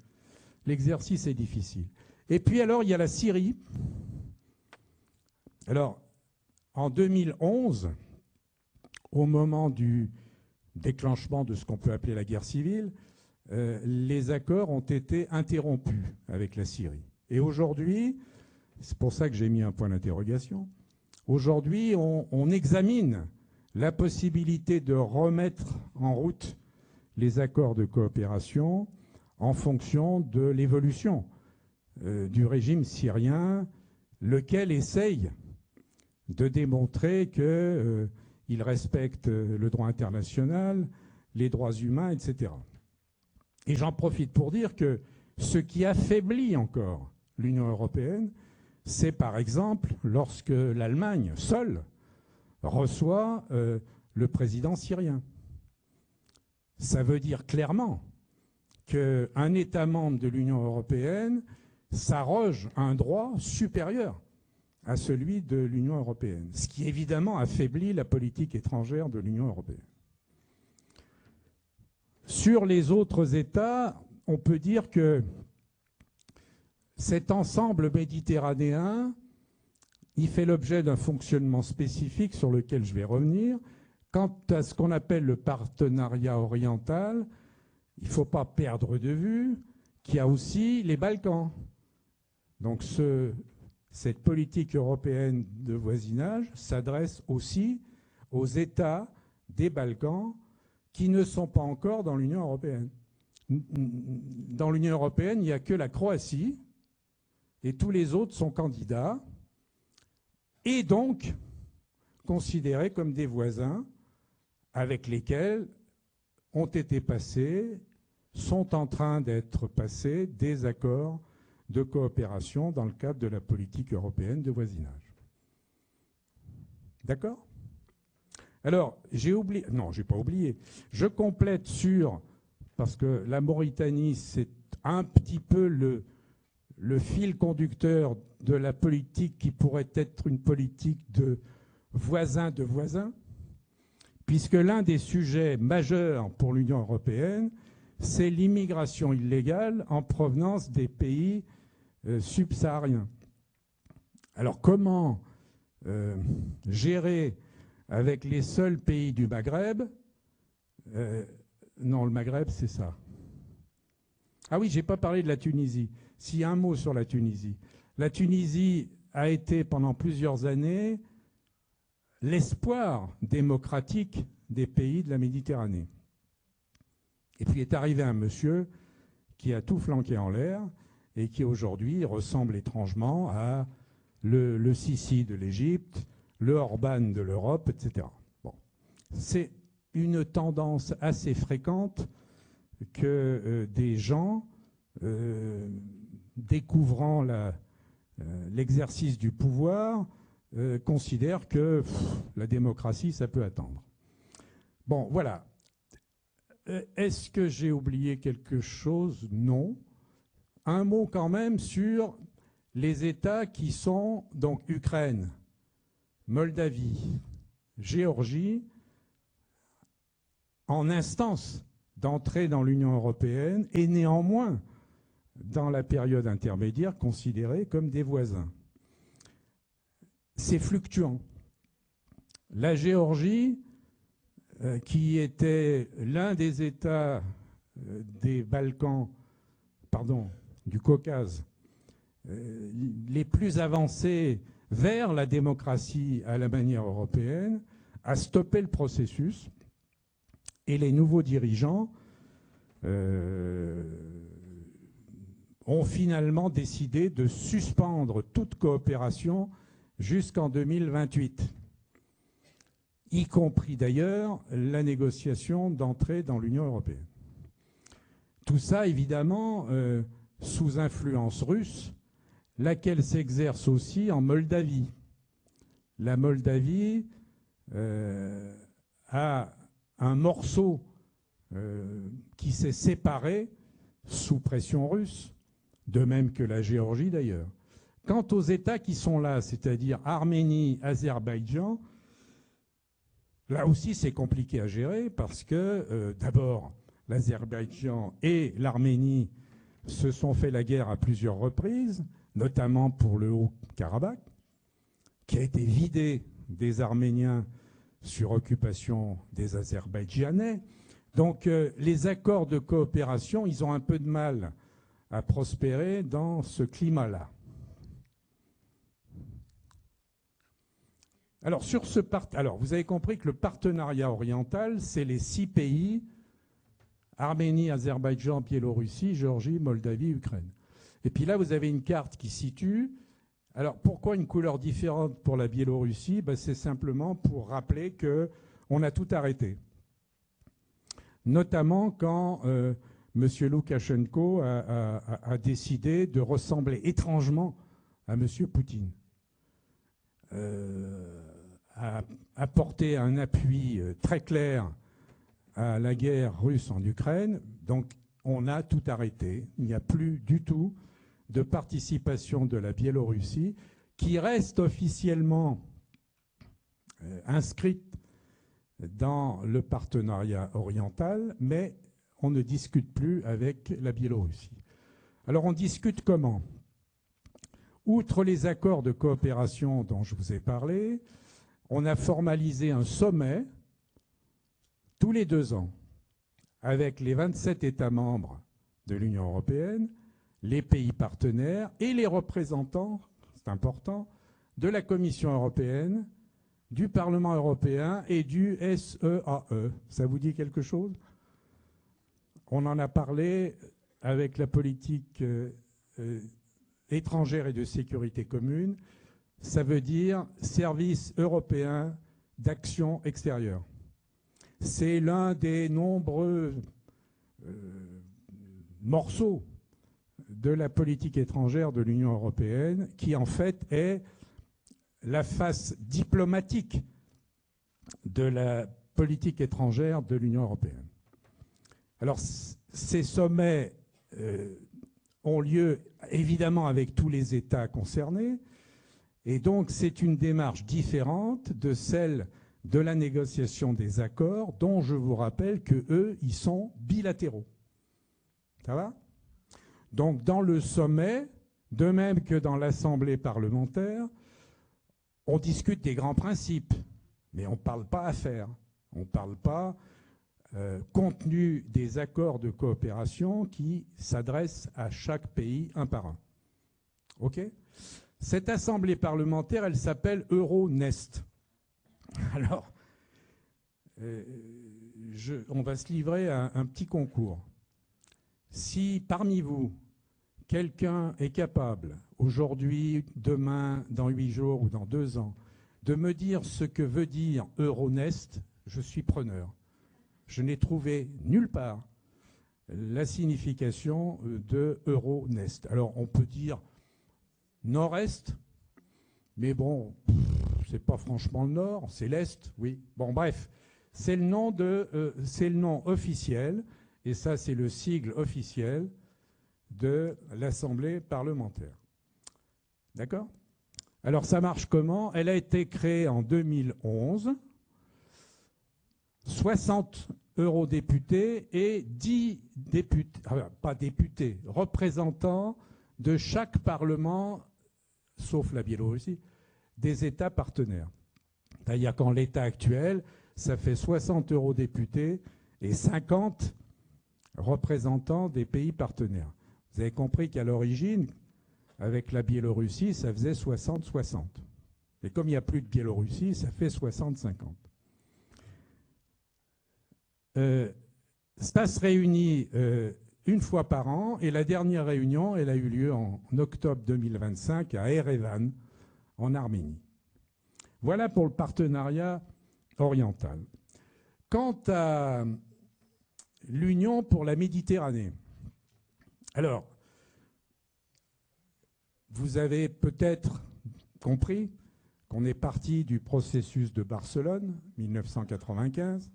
l'exercice est difficile. Et puis alors, il y a la Syrie. Alors, en 2011, au moment du déclenchement de ce qu'on peut appeler la guerre civile, les accords ont été interrompus avec la Syrie. Et aujourd'hui, c'est pour ça que j'ai mis un point d'interrogation, aujourd'hui, on examine la possibilité de remettre en route les accords de coopération en fonction de l'évolution du régime syrien, lequel essaye de démontrer qu'il respecte le droit international, les droits humains, etc. Et j'en profite pour dire que ce qui affaiblit encore l'Union européenne, c'est par exemple lorsque l'Allemagne seule reçoit le président syrien. Ça veut dire clairement qu'un État membre de l'Union européenne s'arroge un droit supérieur à celui de l'Union européenne, ce qui évidemment affaiblit la politique étrangère de l'Union européenne. Sur les autres États, on peut dire que cet ensemble méditerranéen, il fait l'objet d'un fonctionnement spécifique sur lequel je vais revenir. Quant à ce qu'on appelle le partenariat oriental, il ne faut pas perdre de vue qu'il y a aussi les Balkans. Donc cette politique européenne de voisinage s'adresse aussi aux États des Balkans qui ne sont pas encore dans l'Union européenne. Dans l'Union européenne, il n'y a que la Croatie et tous les autres sont candidats et donc considérés comme des voisins avec lesquels ont été passés, sont en train d'être passés des accords de coopération dans le cadre de la politique européenne de voisinage. D'accord ? Alors, j'ai oublié, non, j'ai pas oublié, je complète sur, parce que la Mauritanie, c'est un petit peu le fil conducteur de la politique qui pourrait être une politique de voisin, puisque l'un des sujets majeurs pour l'Union européenne, c'est l'immigration illégale en provenance des pays subsahariens. Alors comment gérer avec les seuls pays du Maghreb non, le Maghreb, c'est ça. Ah oui, je n'ai pas parlé de la Tunisie. Si, un mot sur la Tunisie. La Tunisie a été pendant plusieurs années l'espoir démocratique des pays de la Méditerranée. Et puis est arrivé un monsieur qui a tout flanqué en l'air et qui aujourd'hui ressemble étrangement à le Sisi de l'Égypte, le Orban de l'Europe, etc. Bon. C'est une tendance assez fréquente que des gens, découvrant l'exercice du pouvoir, considèrent que la démocratie, ça peut attendre. Bon, voilà. Est-ce que j'ai oublié quelque chose? Non. Un mot quand même sur les États qui sont donc Ukraine, Moldavie, Géorgie, en instance d'entrer dans l'Union européenne et néanmoins, dans la période intermédiaire, considérés comme des voisins. C'est fluctuant. La Géorgie, qui était l'un des États des Balkans, pardon, du Caucase, les plus avancés vers la démocratie à la manière européenne, a stoppé le processus et les nouveaux dirigeants ont finalement décidé de suspendre toute coopération jusqu'en 2028, y compris d'ailleurs la négociation d'entrée dans l'Union européenne. Tout ça, évidemment, sous influence russe, laquelle s'exerce aussi en Moldavie. La Moldavie a un morceau qui s'est séparé sous pression russe, de même que la Géorgie d'ailleurs. Quant aux États qui sont là, c'est-à-dire Arménie, Azerbaïdjan, là aussi c'est compliqué à gérer parce que d'abord l'Azerbaïdjan et l'Arménie se sont fait la guerre à plusieurs reprises, notamment pour le Haut-Karabakh, qui a été vidé des Arméniens sur occupation des Azerbaïdjanais. Donc les accords de coopération, ils ont un peu de mal à prospérer dans ce climat-là. Alors, vous avez compris que le partenariat oriental, c'est les 6 pays, Arménie, Azerbaïdjan, Biélorussie, Géorgie, Moldavie, Ukraine. Et puis là, vous avez une carte qui situe. Alors, pourquoi une couleur différente pour la Biélorussie? Ben, c'est simplement pour rappeler qu'on a tout arrêté. Notamment quand M. Loukachenko a décidé de ressembler étrangement à M. Poutine. A apporté un appui très clair à la guerre russe en Ukraine. Donc, on a tout arrêté. Il n'y a plus du tout de participation de la Biélorussie, qui reste officiellement inscrite dans le partenariat oriental, mais on ne discute plus avec la Biélorussie. Alors on discute comment? Outre les accords de coopération dont je vous ai parlé, on a formalisé un sommet tous les 2 ans avec les 27 États membres de l'Union européenne, les pays partenaires et les représentants, c'est important, de la Commission européenne, du Parlement européen et du SEAE. Ça vous dit quelque chose? On en a parlé avec la politique étrangère et de sécurité commune. Ça veut dire Service européen d'action extérieure. C'est l'un des nombreux morceaux de la politique étrangère de l'Union européenne qui, en fait, est la face diplomatique de la politique étrangère de l'Union européenne. Alors, ces sommets ont lieu évidemment avec tous les États concernés, et donc c'est une démarche différente de celle de la négociation des accords, dont je vous rappelle qu'eux, ils sont bilatéraux. Ça va? Donc dans le sommet, de même que dans l'Assemblée parlementaire, on discute des grands principes, mais on ne parle pas affaires. On ne parle pas contenu des accords de coopération qui s'adressent à chaque pays un par un. OK? Cette assemblée parlementaire, elle s'appelle Euronest. Alors, on va se livrer à un petit concours. Si parmi vous, quelqu'un est capable, aujourd'hui, demain, dans 8 jours ou dans 2 ans, de me dire ce que veut dire Euronest, je suis preneur. Je n'ai trouvé nulle part la signification de Euronest. Alors, on peut dire Nord-Est, mais bon, c'est pas franchement le Nord, c'est l'Est, oui. Bon, bref, c'est le nom officiel, et ça, c'est le sigle officiel de l'Assemblée parlementaire. D'accord? Alors, ça marche comment? Elle a été créée en 2011. 60 eurodéputés et 10 députés, pas députés, représentants de chaque parlement, sauf la Biélorussie, des États partenaires. C'est-à-dire qu'en l'état actuel, ça fait 60 eurodéputés et 50 représentants des pays partenaires. Vous avez compris qu'à l'origine, avec la Biélorussie, ça faisait 60-60. Et comme il n'y a plus de Biélorussie, ça fait 60-50. Ça se réunit une fois par an, et la dernière réunion, elle a eu lieu en octobre 2025 à Erevan, en Arménie. Voilà pour le partenariat oriental. Quant à l'Union pour la Méditerranée, alors, vous avez peut-être compris qu'on est parti du processus de Barcelone, 1995,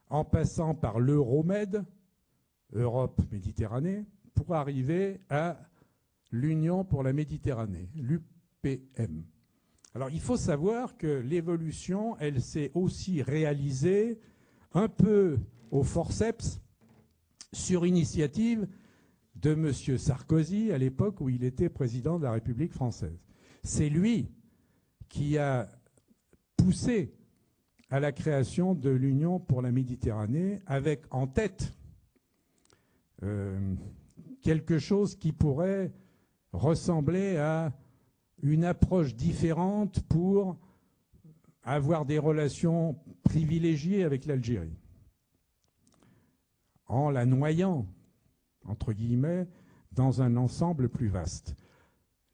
en passant par l'Euromed, Europe-Méditerranée, pour arriver à l'Union pour la Méditerranée, l'UPM. Alors il faut savoir que l'évolution, elle s'est aussi réalisée un peu au forceps sur initiative de M. Sarkozy à l'époque où il était président de la République française. C'est lui qui a poussé à la création de l'Union pour la Méditerranée, avec en tête quelque chose qui pourrait ressembler à une approche différente pour avoir des relations privilégiées avec l'Algérie, en la noyant, entre guillemets, dans un ensemble plus vaste.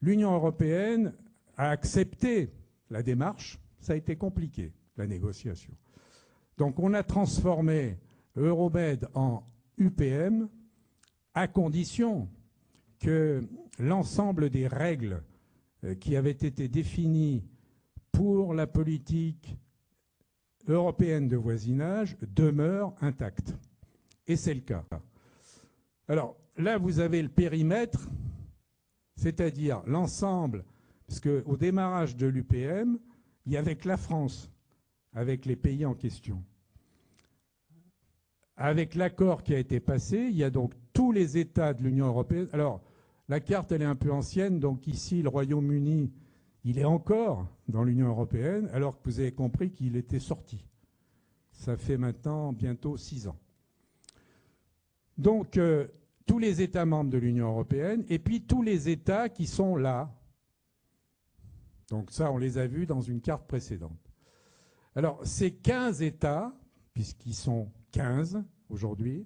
L'Union européenne a accepté la démarche, ça a été compliqué, la négociation. Donc on a transformé Euromed en UPM à condition que l'ensemble des règles qui avaient été définies pour la politique européenne de voisinage demeurent intactes. Et c'est le cas. Alors là, vous avez le périmètre, c'est-à-dire l'ensemble, parce qu'au démarrage de l'UPM, il y avait que la France, avec les pays en question. Avec l'accord qui a été passé, il y a donc tous les États de l'Union européenne. Alors, La carte, elle est un peu ancienne, donc ici, le Royaume-Uni, il est encore dans l'Union européenne, alors que vous avez compris qu'il était sorti. Ça fait maintenant bientôt 6 ans. Donc, tous les États membres de l'Union européenne, et puis tous les États qui sont là. Donc ça, on les a vus dans une carte précédente. Alors, ces 15 États, puisqu'ils sont 15 aujourd'hui,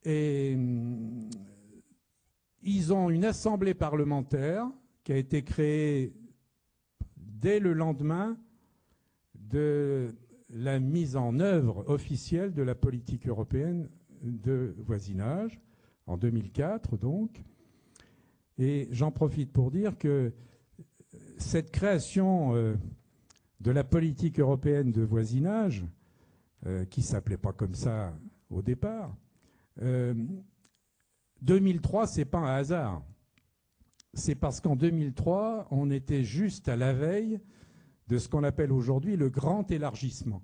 et ils ont une assemblée parlementaire qui a été créée dès le lendemain de la mise en œuvre officielle de la politique européenne de voisinage, en 2004 donc. Et j'en profite pour dire que cette création de la politique européenne de voisinage, qui ne s'appelait pas comme ça au départ, 2003, ce n'est pas un hasard. C'est parce qu'en 2003, on était juste à la veille de ce qu'on appelle aujourd'hui le grand élargissement.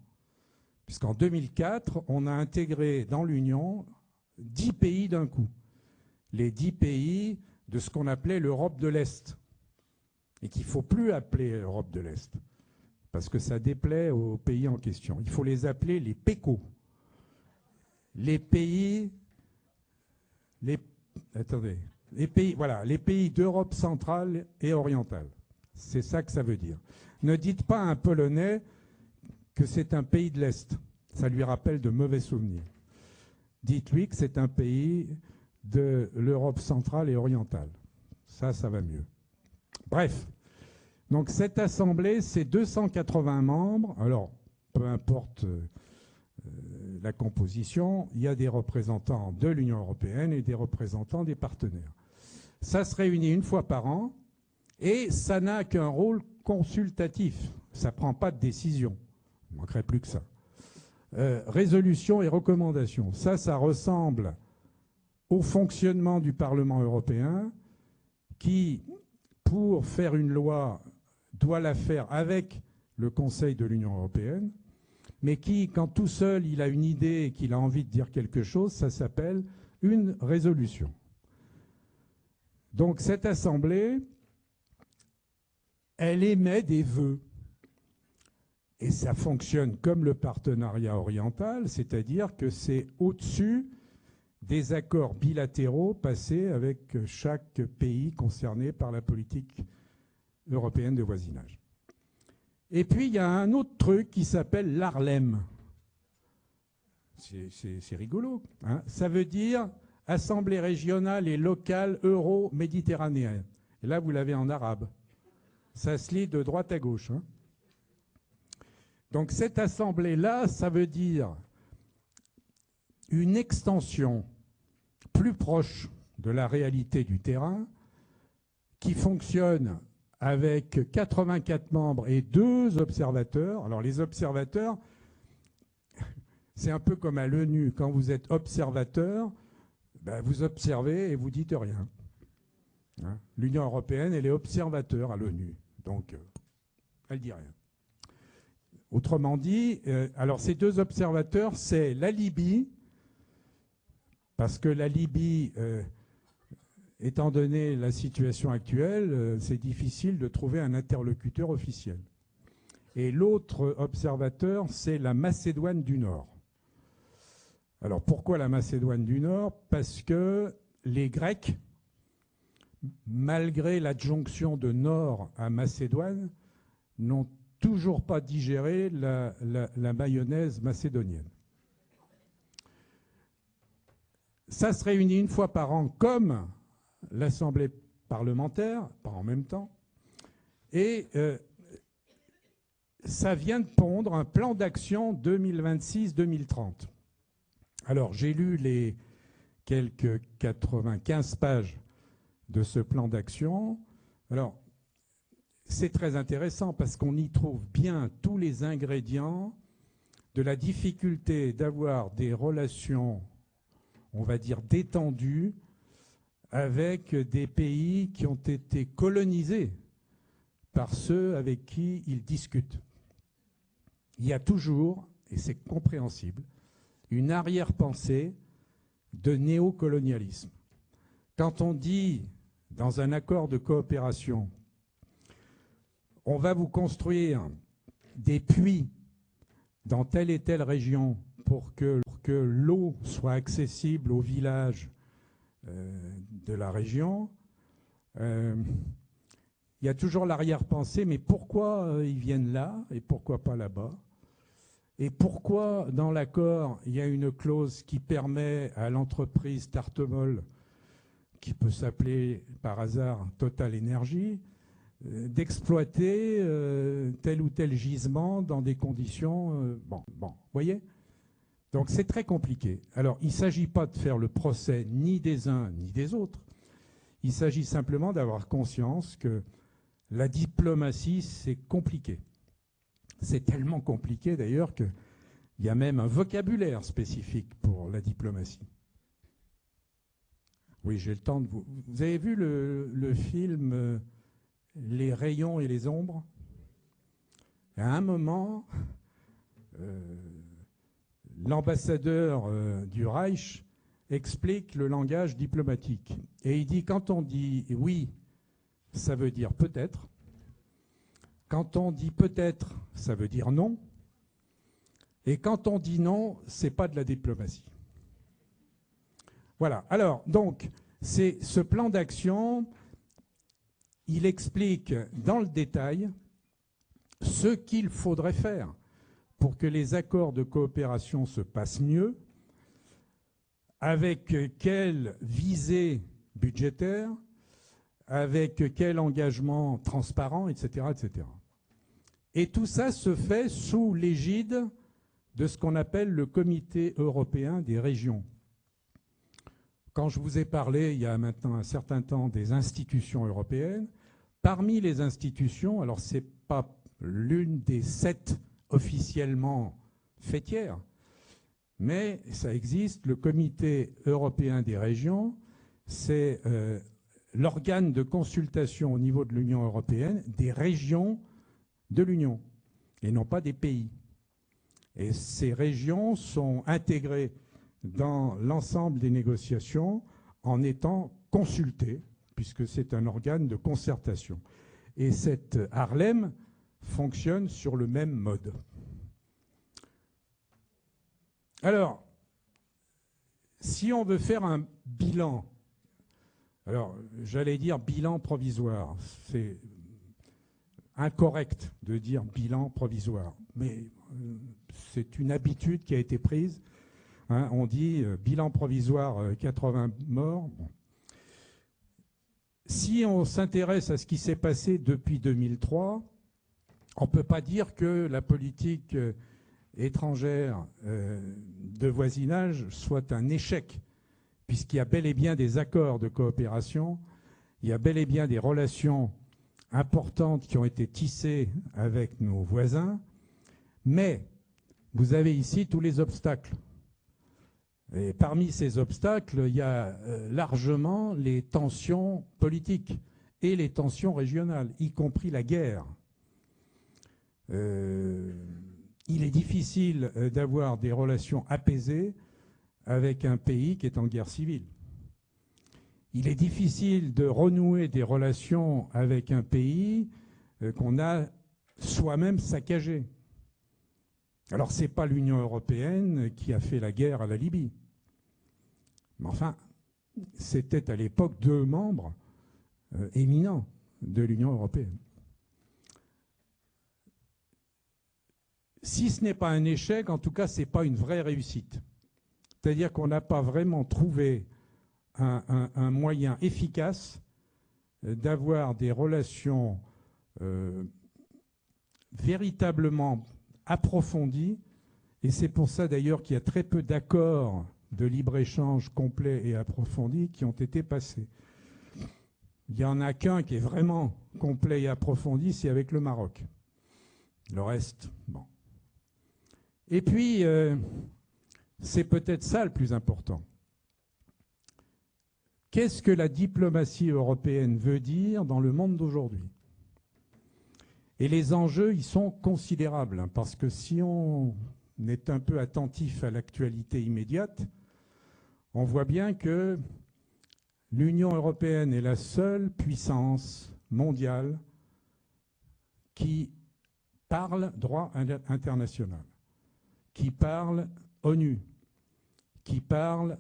Puisqu'en 2004, on a intégré dans l'Union 10 pays d'un coup. Les 10 pays de ce qu'on appelait l'Europe de l'Est. Et qu'il ne faut plus appeler l'Europe de l'Est. Parce que ça déplaît aux pays en question. Il faut les appeler les PECO. Les pays... les pays d'Europe centrale et orientale. C'est ça que ça veut dire. Ne dites pas à un Polonais que c'est un pays de l'Est. Ça lui rappelle de mauvais souvenirs. Dites-lui que c'est un pays de l'Europe centrale et orientale. Ça va mieux. Bref. Donc cette assemblée, c'est 280 membres. Alors, peu importe la composition, il y a des représentants de l'Union européenne et des représentants des partenaires. Ça se réunit une fois par an et ça n'a qu'un rôle consultatif. Ça ne prend pas de décision. Il ne manquerait plus que ça. Résolution et recommandations. Ça ressemble au fonctionnement du Parlement européen qui, pour faire une loi, doit la faire avec le Conseil de l'Union européenne, mais qui, quand tout seul, il a une idée et qu'il a envie de dire quelque chose, ça s'appelle une résolution. Donc cette assemblée, elle émet des vœux. Et ça fonctionne comme le partenariat oriental, c'est-à-dire que c'est au-dessus des accords bilatéraux passés avec chaque pays concerné par la politique européenne de voisinage. Et puis, il y a un autre truc qui s'appelle l'ARLEM. C'est rigolo. Hein, ça veut dire Assemblée régionale et locale euro-méditerranéenne. Et là, vous l'avez en arabe. Ça se lit de droite à gauche. Hein. Donc, cette assemblée-là, ça veut dire une extension plus proche de la réalité du terrain qui fonctionne avec 84 membres et 2 observateurs. Alors les observateurs, c'est un peu comme à l'ONU. Quand vous êtes observateur, ben vous observez et vous dites rien. Hein, l'Union européenne, elle est observateur à l'ONU. Donc, elle ne dit rien. Autrement dit, alors ces 2 observateurs, c'est la Libye, parce que la Libye... étant donné la situation actuelle, c'est difficile de trouver un interlocuteur officiel. Et l'autre observateur, c'est la Macédoine du Nord. Alors pourquoi la Macédoine du Nord? Parce que les Grecs, malgré l'adjonction de Nord à Macédoine, n'ont toujours pas digéré la mayonnaise macédonienne. Ça se réunit une fois par an comme l'Assemblée parlementaire, pas en même temps, et ça vient de pondre un plan d'action 2026-2030. Alors, j'ai lu les quelques 95 pages de ce plan d'action. Alors, c'est très intéressant parce qu'on y trouve bien tous les ingrédients de la difficulté d'avoir des relations, on va dire, détendues avec des pays qui ont été colonisés par ceux avec qui ils discutent. Il y a toujours, et c'est compréhensible, une arrière-pensée de néocolonialisme. Quand on dit dans un accord de coopération, on va vous construire des puits dans telle et telle région pour que l'eau soit accessible aux villages de la région, il y a toujours l'arrière-pensée, mais pourquoi ils viennent là et pourquoi pas là-bas? Et pourquoi dans l'accord il y a une clause qui permet à l'entreprise Tartemol, qui peut s'appeler par hasard Total Energy, d'exploiter tel ou tel gisement dans des conditions... vous voyez? Donc c'est très compliqué. Alors il ne s'agit pas de faire le procès ni des uns ni des autres. Il s'agit simplement d'avoir conscience que la diplomatie, c'est compliqué. C'est tellement compliqué d'ailleurs qu'il y a même un vocabulaire spécifique pour la diplomatie. Oui, j'ai le temps de vous... Vous avez vu le film Les rayons et les ombres? À un moment, l'ambassadeur du Reich explique le langage diplomatique. Et il dit, quand on dit oui, ça veut dire peut-être. Quand on dit peut-être, ça veut dire non. Et quand on dit non, c'est pas de la diplomatie. Voilà. Alors, donc, c'est ce plan d'action, il explique dans le détail ce qu'il faudrait faire pour que les accords de coopération se passent mieux, avec quelle visée budgétaire, avec quel engagement transparent, etc., etc. Et tout ça se fait sous l'égide de ce qu'on appelle le Comité européen des régions. Quand je vous ai parlé, il y a maintenant un certain temps, des institutions européennes, parmi les institutions, alors ce n'est pas l'une des 7 officiellement fêtières, mais ça existe, le Comité européen des régions, c'est l'organe de consultation au niveau de l'Union européenne des régions de l'Union, et non pas des pays. Et ces régions sont intégrées dans l'ensemble des négociations en étant consultées, puisque c'est un organe de concertation. Et cette Harlem fonctionne sur le même mode. Alors, si on veut faire un bilan, alors j'allais dire bilan provisoire, c'est incorrect de dire bilan provisoire, mais c'est une habitude qui a été prise. Hein, on dit bilan provisoire, 80 morts. Bon. Si on s'intéresse à ce qui s'est passé depuis 2003, on ne peut pas dire que la politique étrangère de voisinage soit un échec, puisqu'il y a bel et bien des accords de coopération, il y a bel et bien des relations importantes qui ont été tissées avec nos voisins, mais vous avez ici tous les obstacles. Et parmi ces obstacles, il y a largement les tensions politiques et les tensions régionales, y compris la guerre. Il est difficile d'avoir des relations apaisées avec un pays qui est en guerre civile. Il est difficile de renouer des relations avec un pays qu'on a soi-même saccagé. Alors, ce n'est pas l'Union européenne qui a fait la guerre à la Libye. Mais enfin, c'était à l'époque 2 membres éminents de l'Union européenne. Si ce n'est pas un échec, en tout cas, ce n'est pas une vraie réussite. C'est-à-dire qu'on n'a pas vraiment trouvé un moyen efficace d'avoir des relations véritablement approfondies. Et c'est pour ça d'ailleurs qu'il y a très peu d'accords de libre-échange complet et approfondis qui ont été passés. Il n'y en a qu'un qui est vraiment complet et approfondi, c'est avec le Maroc. Le reste, bon. Et puis, c'est peut-être ça le plus important. Qu'est-ce que la diplomatie européenne veut dire dans le monde d'aujourd'hui? Et les enjeux, ils sont considérables, hein, parce que si on est un peu attentif à l'actualité immédiate, on voit bien que L'Union européenne est la seule puissance mondiale qui parle droit international, qui parle ONU, qui parle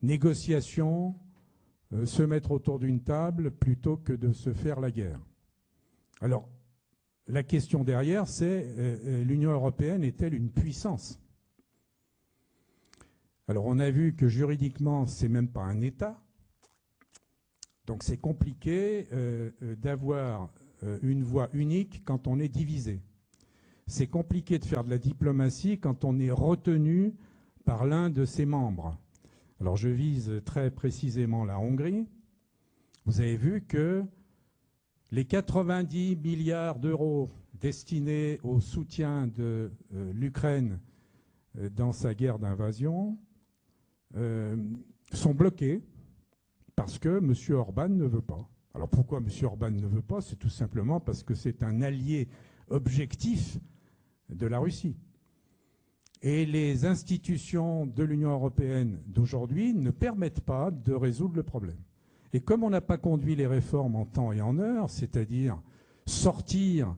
négociation, se mettre autour d'une table plutôt que de se faire la guerre. Alors, la question derrière, c'est l'Union européenne est-elle une puissance? Alors, on a vu que juridiquement, c'est même pas un État. Donc, c'est compliqué d'avoir une voix unique quand on est divisé. C'est compliqué de faire de la diplomatie quand on est retenu par l'un de ses membres. Alors, je vise très précisément la Hongrie. Vous avez vu que les 90 milliards d'euros destinés au soutien de l'Ukraine dans sa guerre d'invasion sont bloqués parce que M. Orban ne veut pas. Alors pourquoi M. Orban ne veut pas? C'est tout simplement parce que c'est un allié objectif de la Russie. Et les institutions de l'Union européenne d'aujourd'hui ne permettent pas de résoudre le problème. Et comme on n'a pas conduit les réformes en temps et en heure, c'est-à-dire sortir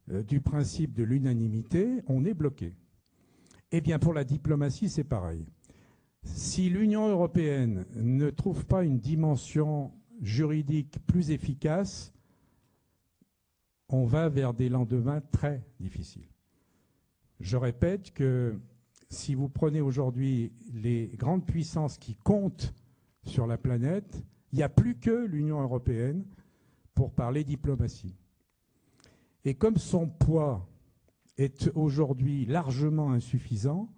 du principe de l'unanimité, on est bloqué. Eh bien, pour la diplomatie, c'est pareil. Si l'Union européenne ne trouve pas une dimension juridique plus efficace, on va vers des lendemains très difficiles. Je répète que si vous prenez aujourd'hui les grandes puissances qui comptent sur la planète, il n'y a plus que l'Union européenne pour parler diplomatie. Et comme son poids est aujourd'hui largement insuffisant,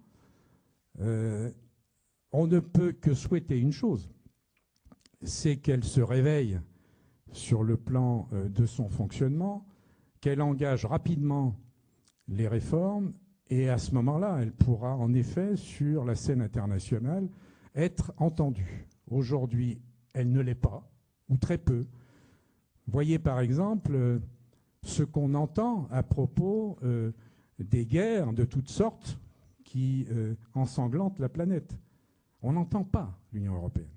on ne peut que souhaiter une chose, c'est qu'elle se réveille sur le plan de son fonctionnement, qu'elle engage rapidement les réformes, et à ce moment-là, elle pourra en effet, sur la scène internationale, être entendue. Aujourd'hui, elle ne l'est pas, ou très peu. Voyez par exemple ce qu'on entend à propos des guerres de toutes sortes qui ensanglantent la planète. On n'entend pas l'Union européenne.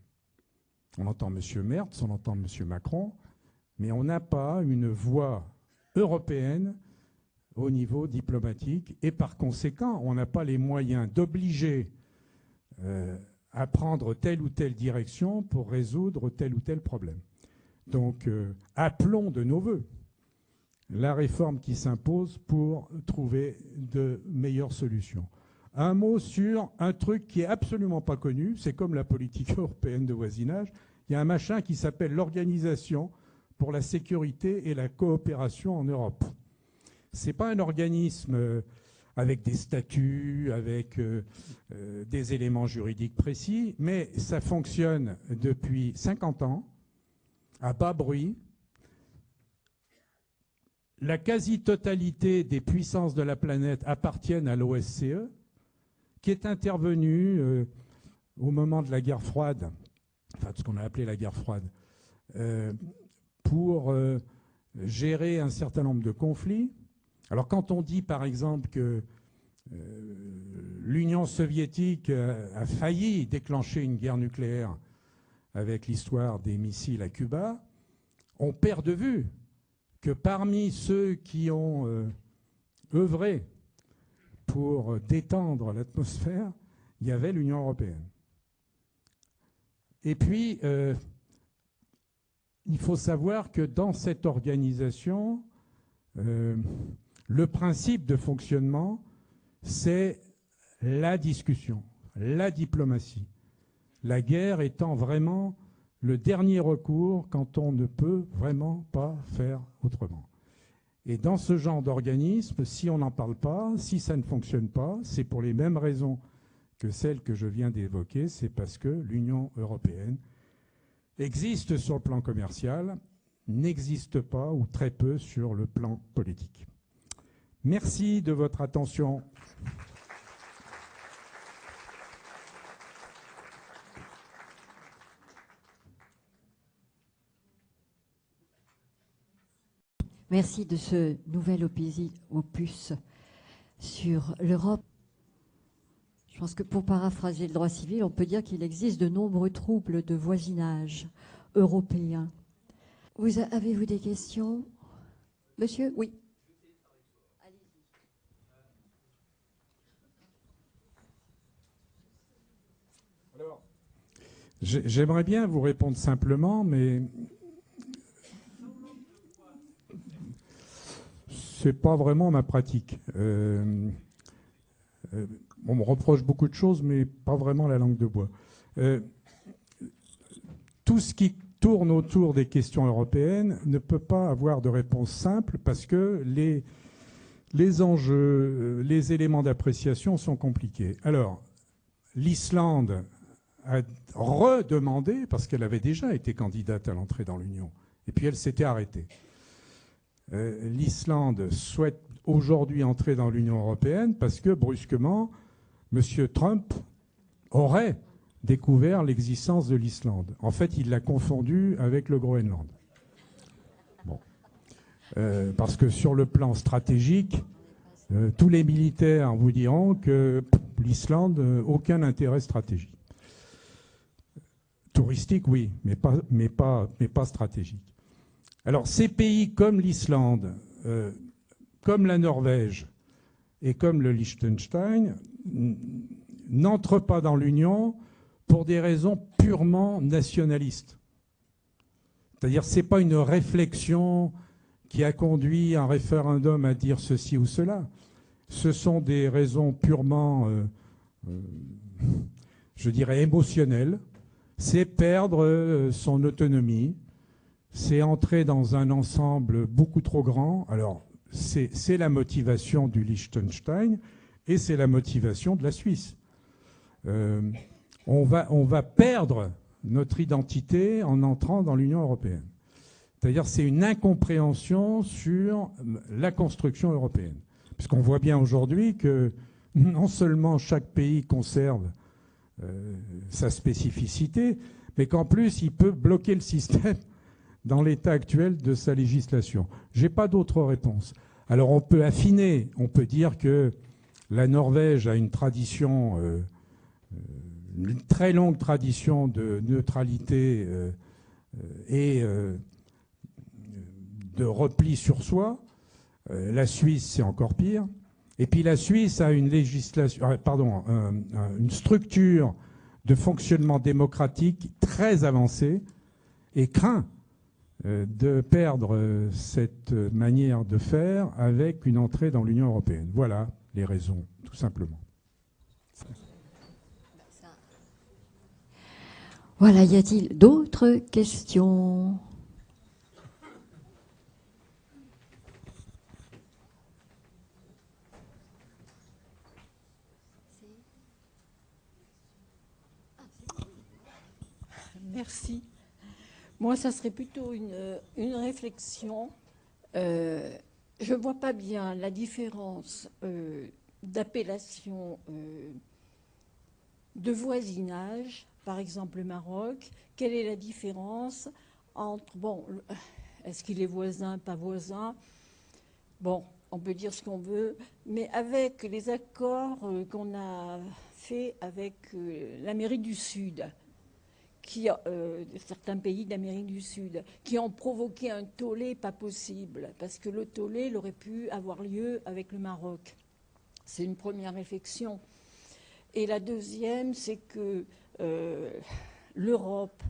On entend M. Merz, on entend M. Macron, mais on n'a pas une voix européenne au niveau diplomatique, et par conséquent, on n'a pas les moyens d'obliger à prendre telle ou telle direction pour résoudre tel ou tel problème. Donc, appelons de nos vœux la réforme qui s'impose pour trouver de meilleures solutions. Un mot sur un truc qui est absolument pas connu, c'est comme la politique européenne de voisinage. Il y a un machin qui s'appelle l'Organisation pour la sécurité et la coopération en Europe. Ce n'est pas un organisme avec des statuts, avec des éléments juridiques précis, mais ça fonctionne depuis 50 ans, à bas bruit. La quasi-totalité des puissances de la planète appartiennent à l'OSCE, qui est intervenue au moment de la guerre froide, enfin de ce qu'on a appelé la guerre froide, pour gérer un certain nombre de conflits. Alors quand on dit par exemple que l'Union soviétique a failli déclencher une guerre nucléaire avec l'histoire des missiles à Cuba, on perd de vue que parmi ceux qui ont œuvré pour détendre l'atmosphère, il y avait l'Union européenne. Et puis, il faut savoir que dans cette organisation, le principe de fonctionnement, c'est la discussion, la diplomatie. La guerre étant vraiment le dernier recours quand on ne peut vraiment pas faire autrement. Et dans ce genre d'organisme, si on n'en parle pas, si ça ne fonctionne pas, c'est pour les mêmes raisons que celles que je viens d'évoquer, c'est parce que l'Union européenne existe sur le plan commercial, n'existe pas ou très peu sur le plan politique. Merci de votre attention. Merci de ce nouvel opus sur l'Europe. Je pense que pour paraphraser le droit civil, on peut dire qu'il existe de nombreux troubles de voisinage européens. Avez-vous des questions? Monsieur? Oui. Alors, j'aimerais bien vous répondre simplement, mais c'est pas vraiment ma pratique. On me reproche beaucoup de choses, mais pas vraiment la langue de bois. Tout ce qui tourne autour des questions européennes ne peut pas avoir de réponse simple parce que les enjeux, les éléments d'appréciation sont compliqués. Alors, l'Islande a redemandé, parce qu'elle avait déjà été candidate à l'entrée dans l'Union, et puis elle s'était arrêtée. L'Islande souhaite aujourd'hui entrer dans l'Union européenne parce que, brusquement, M. Trump aurait découvert l'existence de l'Islande. En fait, il l'a confondu avec le Groenland. Bon. Parce que sur le plan stratégique, tous les militaires vous diront que l'Islande, aucun intérêt stratégique. Touristique, oui, mais pas stratégique. Alors, ces pays comme l'Islande, comme la Norvège et comme le Liechtenstein n'entrent pas dans l'Union pour des raisons purement nationalistes. C'est-à-dire que ce n'est pas une réflexion qui a conduit un référendum à dire ceci ou cela. Ce sont des raisons purement, je dirais, émotionnelles. C'est perdre son autonomie, c'est entrer dans un ensemble beaucoup trop grand. Alors, c'est la motivation du Liechtenstein et c'est la motivation de la Suisse. On va perdre notre identité en entrant dans l'Union européenne. C'est-à-dire c'est une incompréhension sur la construction européenne. Puisqu'on voit bien aujourd'hui que non seulement chaque pays conserve sa spécificité, mais qu'en plus il peut bloquer le système dans l'état actuel de sa législation. Je n'ai pas d'autre réponse. Alors on peut affiner, on peut dire que la Norvège a une tradition, une très longue tradition de neutralité et de repli sur soi. La Suisse, c'est encore pire. Et puis la Suisse a une législation, une structure de fonctionnement démocratique très avancée et craint de perdre cette manière de faire avec une entrée dans l'Union européenne. Voilà les raisons, tout simplement. Voilà, y a-t-il d'autres questions? Merci. Moi, ça serait plutôt une réflexion. Je ne vois pas bien la différence d'appellation de voisinage, par exemple le Maroc. Quelle est la différence entre, bon, est-ce qu'il est voisin, pas voisin? Bon, on peut dire ce qu'on veut, mais avec les accords qu'on a faits avec l'Amérique du Sud, certains pays d'Amérique du Sud, qui ont provoqué un tollé pas possible, parce que le tollé aurait pu avoir lieu avec le Maroc. C'est une première réflexion. Et la deuxième, c'est que l'Europe,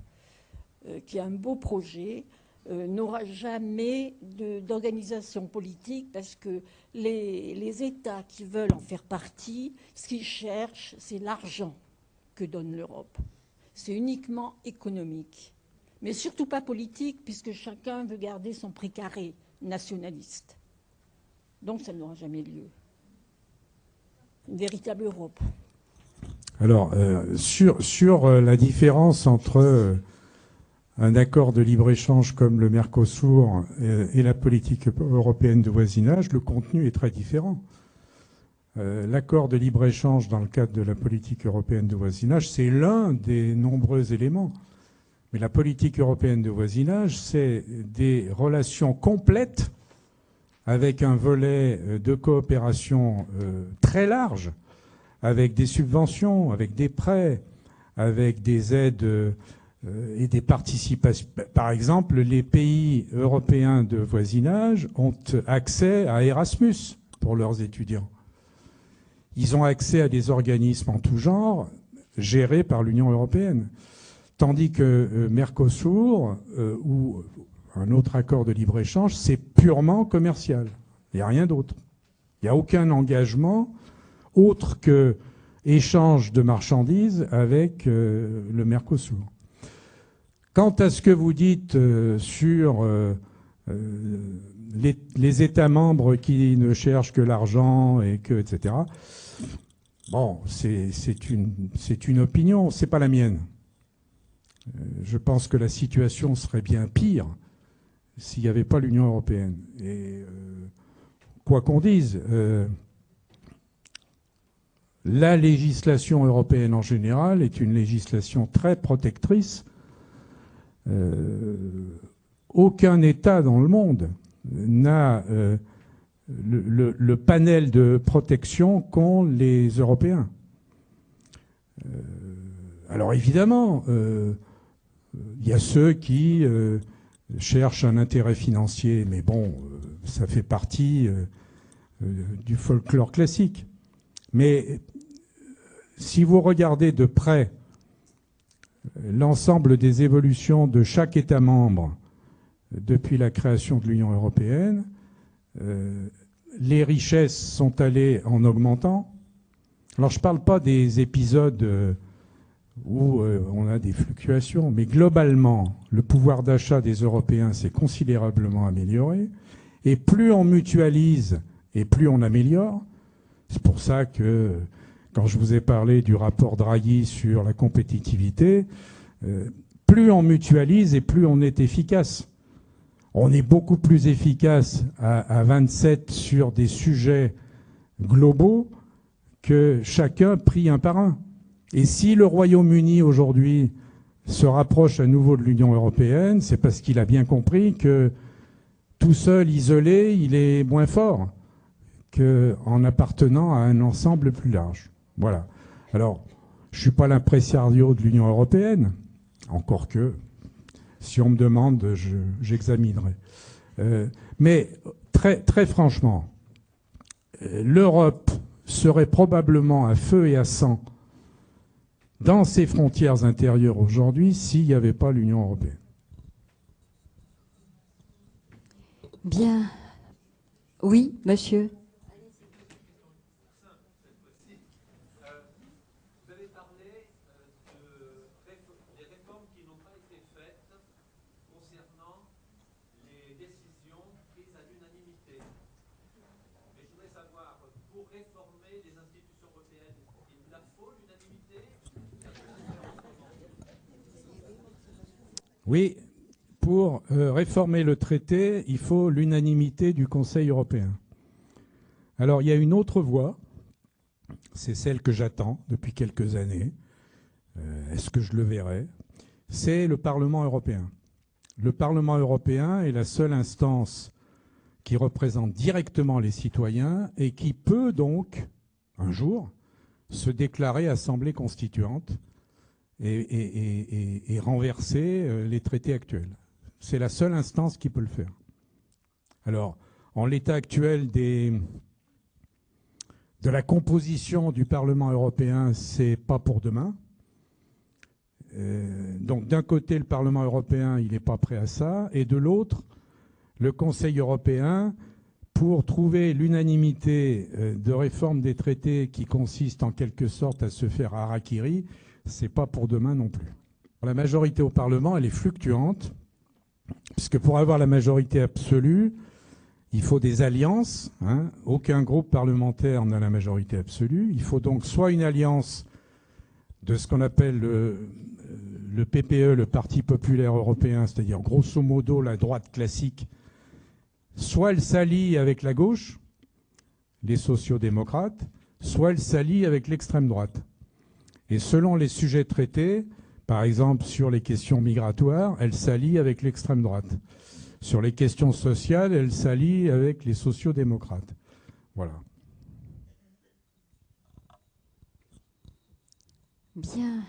qui a un beau projet, n'aura jamais d'organisation politique, parce que les États qui veulent en faire partie, ce qu'ils cherchent, c'est l'argent que donne l'Europe. C'est uniquement économique, mais surtout pas politique, puisque chacun veut garder son précaré nationaliste. Donc ça n'aura jamais lieu. Une véritable Europe. Alors, sur la différence entre un accord de libre-échange comme le Mercosur et la politique européenne de voisinage, le contenu est très différent. L'accord de libre-échange dans le cadre de la politique européenne de voisinage, c'est l'un des nombreux éléments. Mais la politique européenne de voisinage, c'est des relations complètes avec un volet de coopération très large, avec des subventions, avec des prêts, avec des aides et des participations. Par exemple, les pays européens de voisinage ont accès à Erasmus pour leurs étudiants. Ils ont accès à des organismes en tout genre gérés par l'Union européenne. Tandis que Mercosur ou un autre accord de libre-échange, c'est purement commercial. Il n'y a rien d'autre. Il n'y a aucun engagement autre que échange de marchandises avec le Mercosur. Quant à ce que vous dites sur les États membres qui ne cherchent que l'argent et que etc. Bon, c'est une opinion, c'est pas la mienne. Je pense que la situation serait bien pire s'il n'y avait pas l'Union européenne. Et quoi qu'on dise, la législation européenne en général est une législation très protectrice. Aucun État dans le monde n'a le panel de protection qu'ont les Européens. Alors évidemment, il y a ceux qui cherchent un intérêt financier, mais bon, ça fait partie du folklore classique. Mais si vous regardez de près l'ensemble des évolutions de chaque État membre depuis la création de l'Union européenne, les richesses sont allées en augmentant. Alors je ne parle pas des épisodes où on a des fluctuations, mais globalement, le pouvoir d'achat des Européens s'est considérablement amélioré. Et plus on mutualise et plus on améliore. C'est pour ça que, quand je vous ai parlé du rapport Draghi sur la compétitivité, plus on mutualise et plus on est efficace. On est beaucoup plus efficace à 27 sur des sujets globaux que chacun pris un par un. Et si le Royaume-Uni aujourd'hui se rapproche à nouveau de l'Union européenne, c'est parce qu'il a bien compris que tout seul, isolé, il est moins fort qu'en appartenant à un ensemble plus large. Voilà. Alors, je ne suis pas l'impresario de l'Union européenne, encore que, si on me demande, j'examinerai. Mais très, très franchement, l'Europe serait probablement à feu et à sang dans ses frontières intérieures aujourd'hui s'il n'y avait pas l'Union européenne. Bien. Oui, monsieur. Vous avez parlé des réformes qui n'ont pas été faites concernant les décisions prises à l'unanimité. Mais je voudrais savoir, pour réformer les institutions européennes, il vous la faut l'unanimité? Oui, pour réformer le traité, il faut l'unanimité du Conseil européen. Alors, il y a une autre voie, c'est celle que j'attends depuis quelques années. Est-ce que je le verrai? C'est le Parlement européen. Le Parlement européen est la seule instance qui représente directement les citoyens et qui peut donc, un jour, se déclarer assemblée constituante et renverser les traités actuels. C'est la seule instance qui peut le faire. Alors, en l'état actuel de la composition du Parlement européen, c'est pas pour demain. Donc, d'un côté, le Parlement européen, il n'est pas prêt à ça, et de l'autre, le Conseil européen, pour trouver l'unanimité de réforme des traités qui consiste en quelque sorte à se faire harakiri, c'est pas pour demain non plus. La majorité au Parlement, elle est fluctuante, puisque pour avoir la majorité absolue, il faut des alliances. Aucun groupe parlementaire n'a la majorité absolue. Il faut donc soit une alliance de ce qu'on appelle le PPE, le Parti populaire européen, c'est-à-dire grosso modo la droite classique, soit elle s'allie avec la gauche, les sociaux-démocrates, soit elle s'allie avec l'extrême droite. Et selon les sujets traités, par exemple sur les questions migratoires, elle s'allie avec l'extrême droite. Sur les questions sociales, elle s'allie avec les sociaux-démocrates. Voilà. Bien.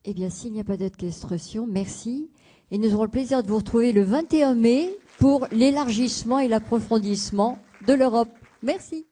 Eh bien, s'il n'y a pas d'autres questions, merci. Et nous aurons le plaisir de vous retrouver le 21 mai pour l'élargissement et l'approfondissement de l'Europe. Merci.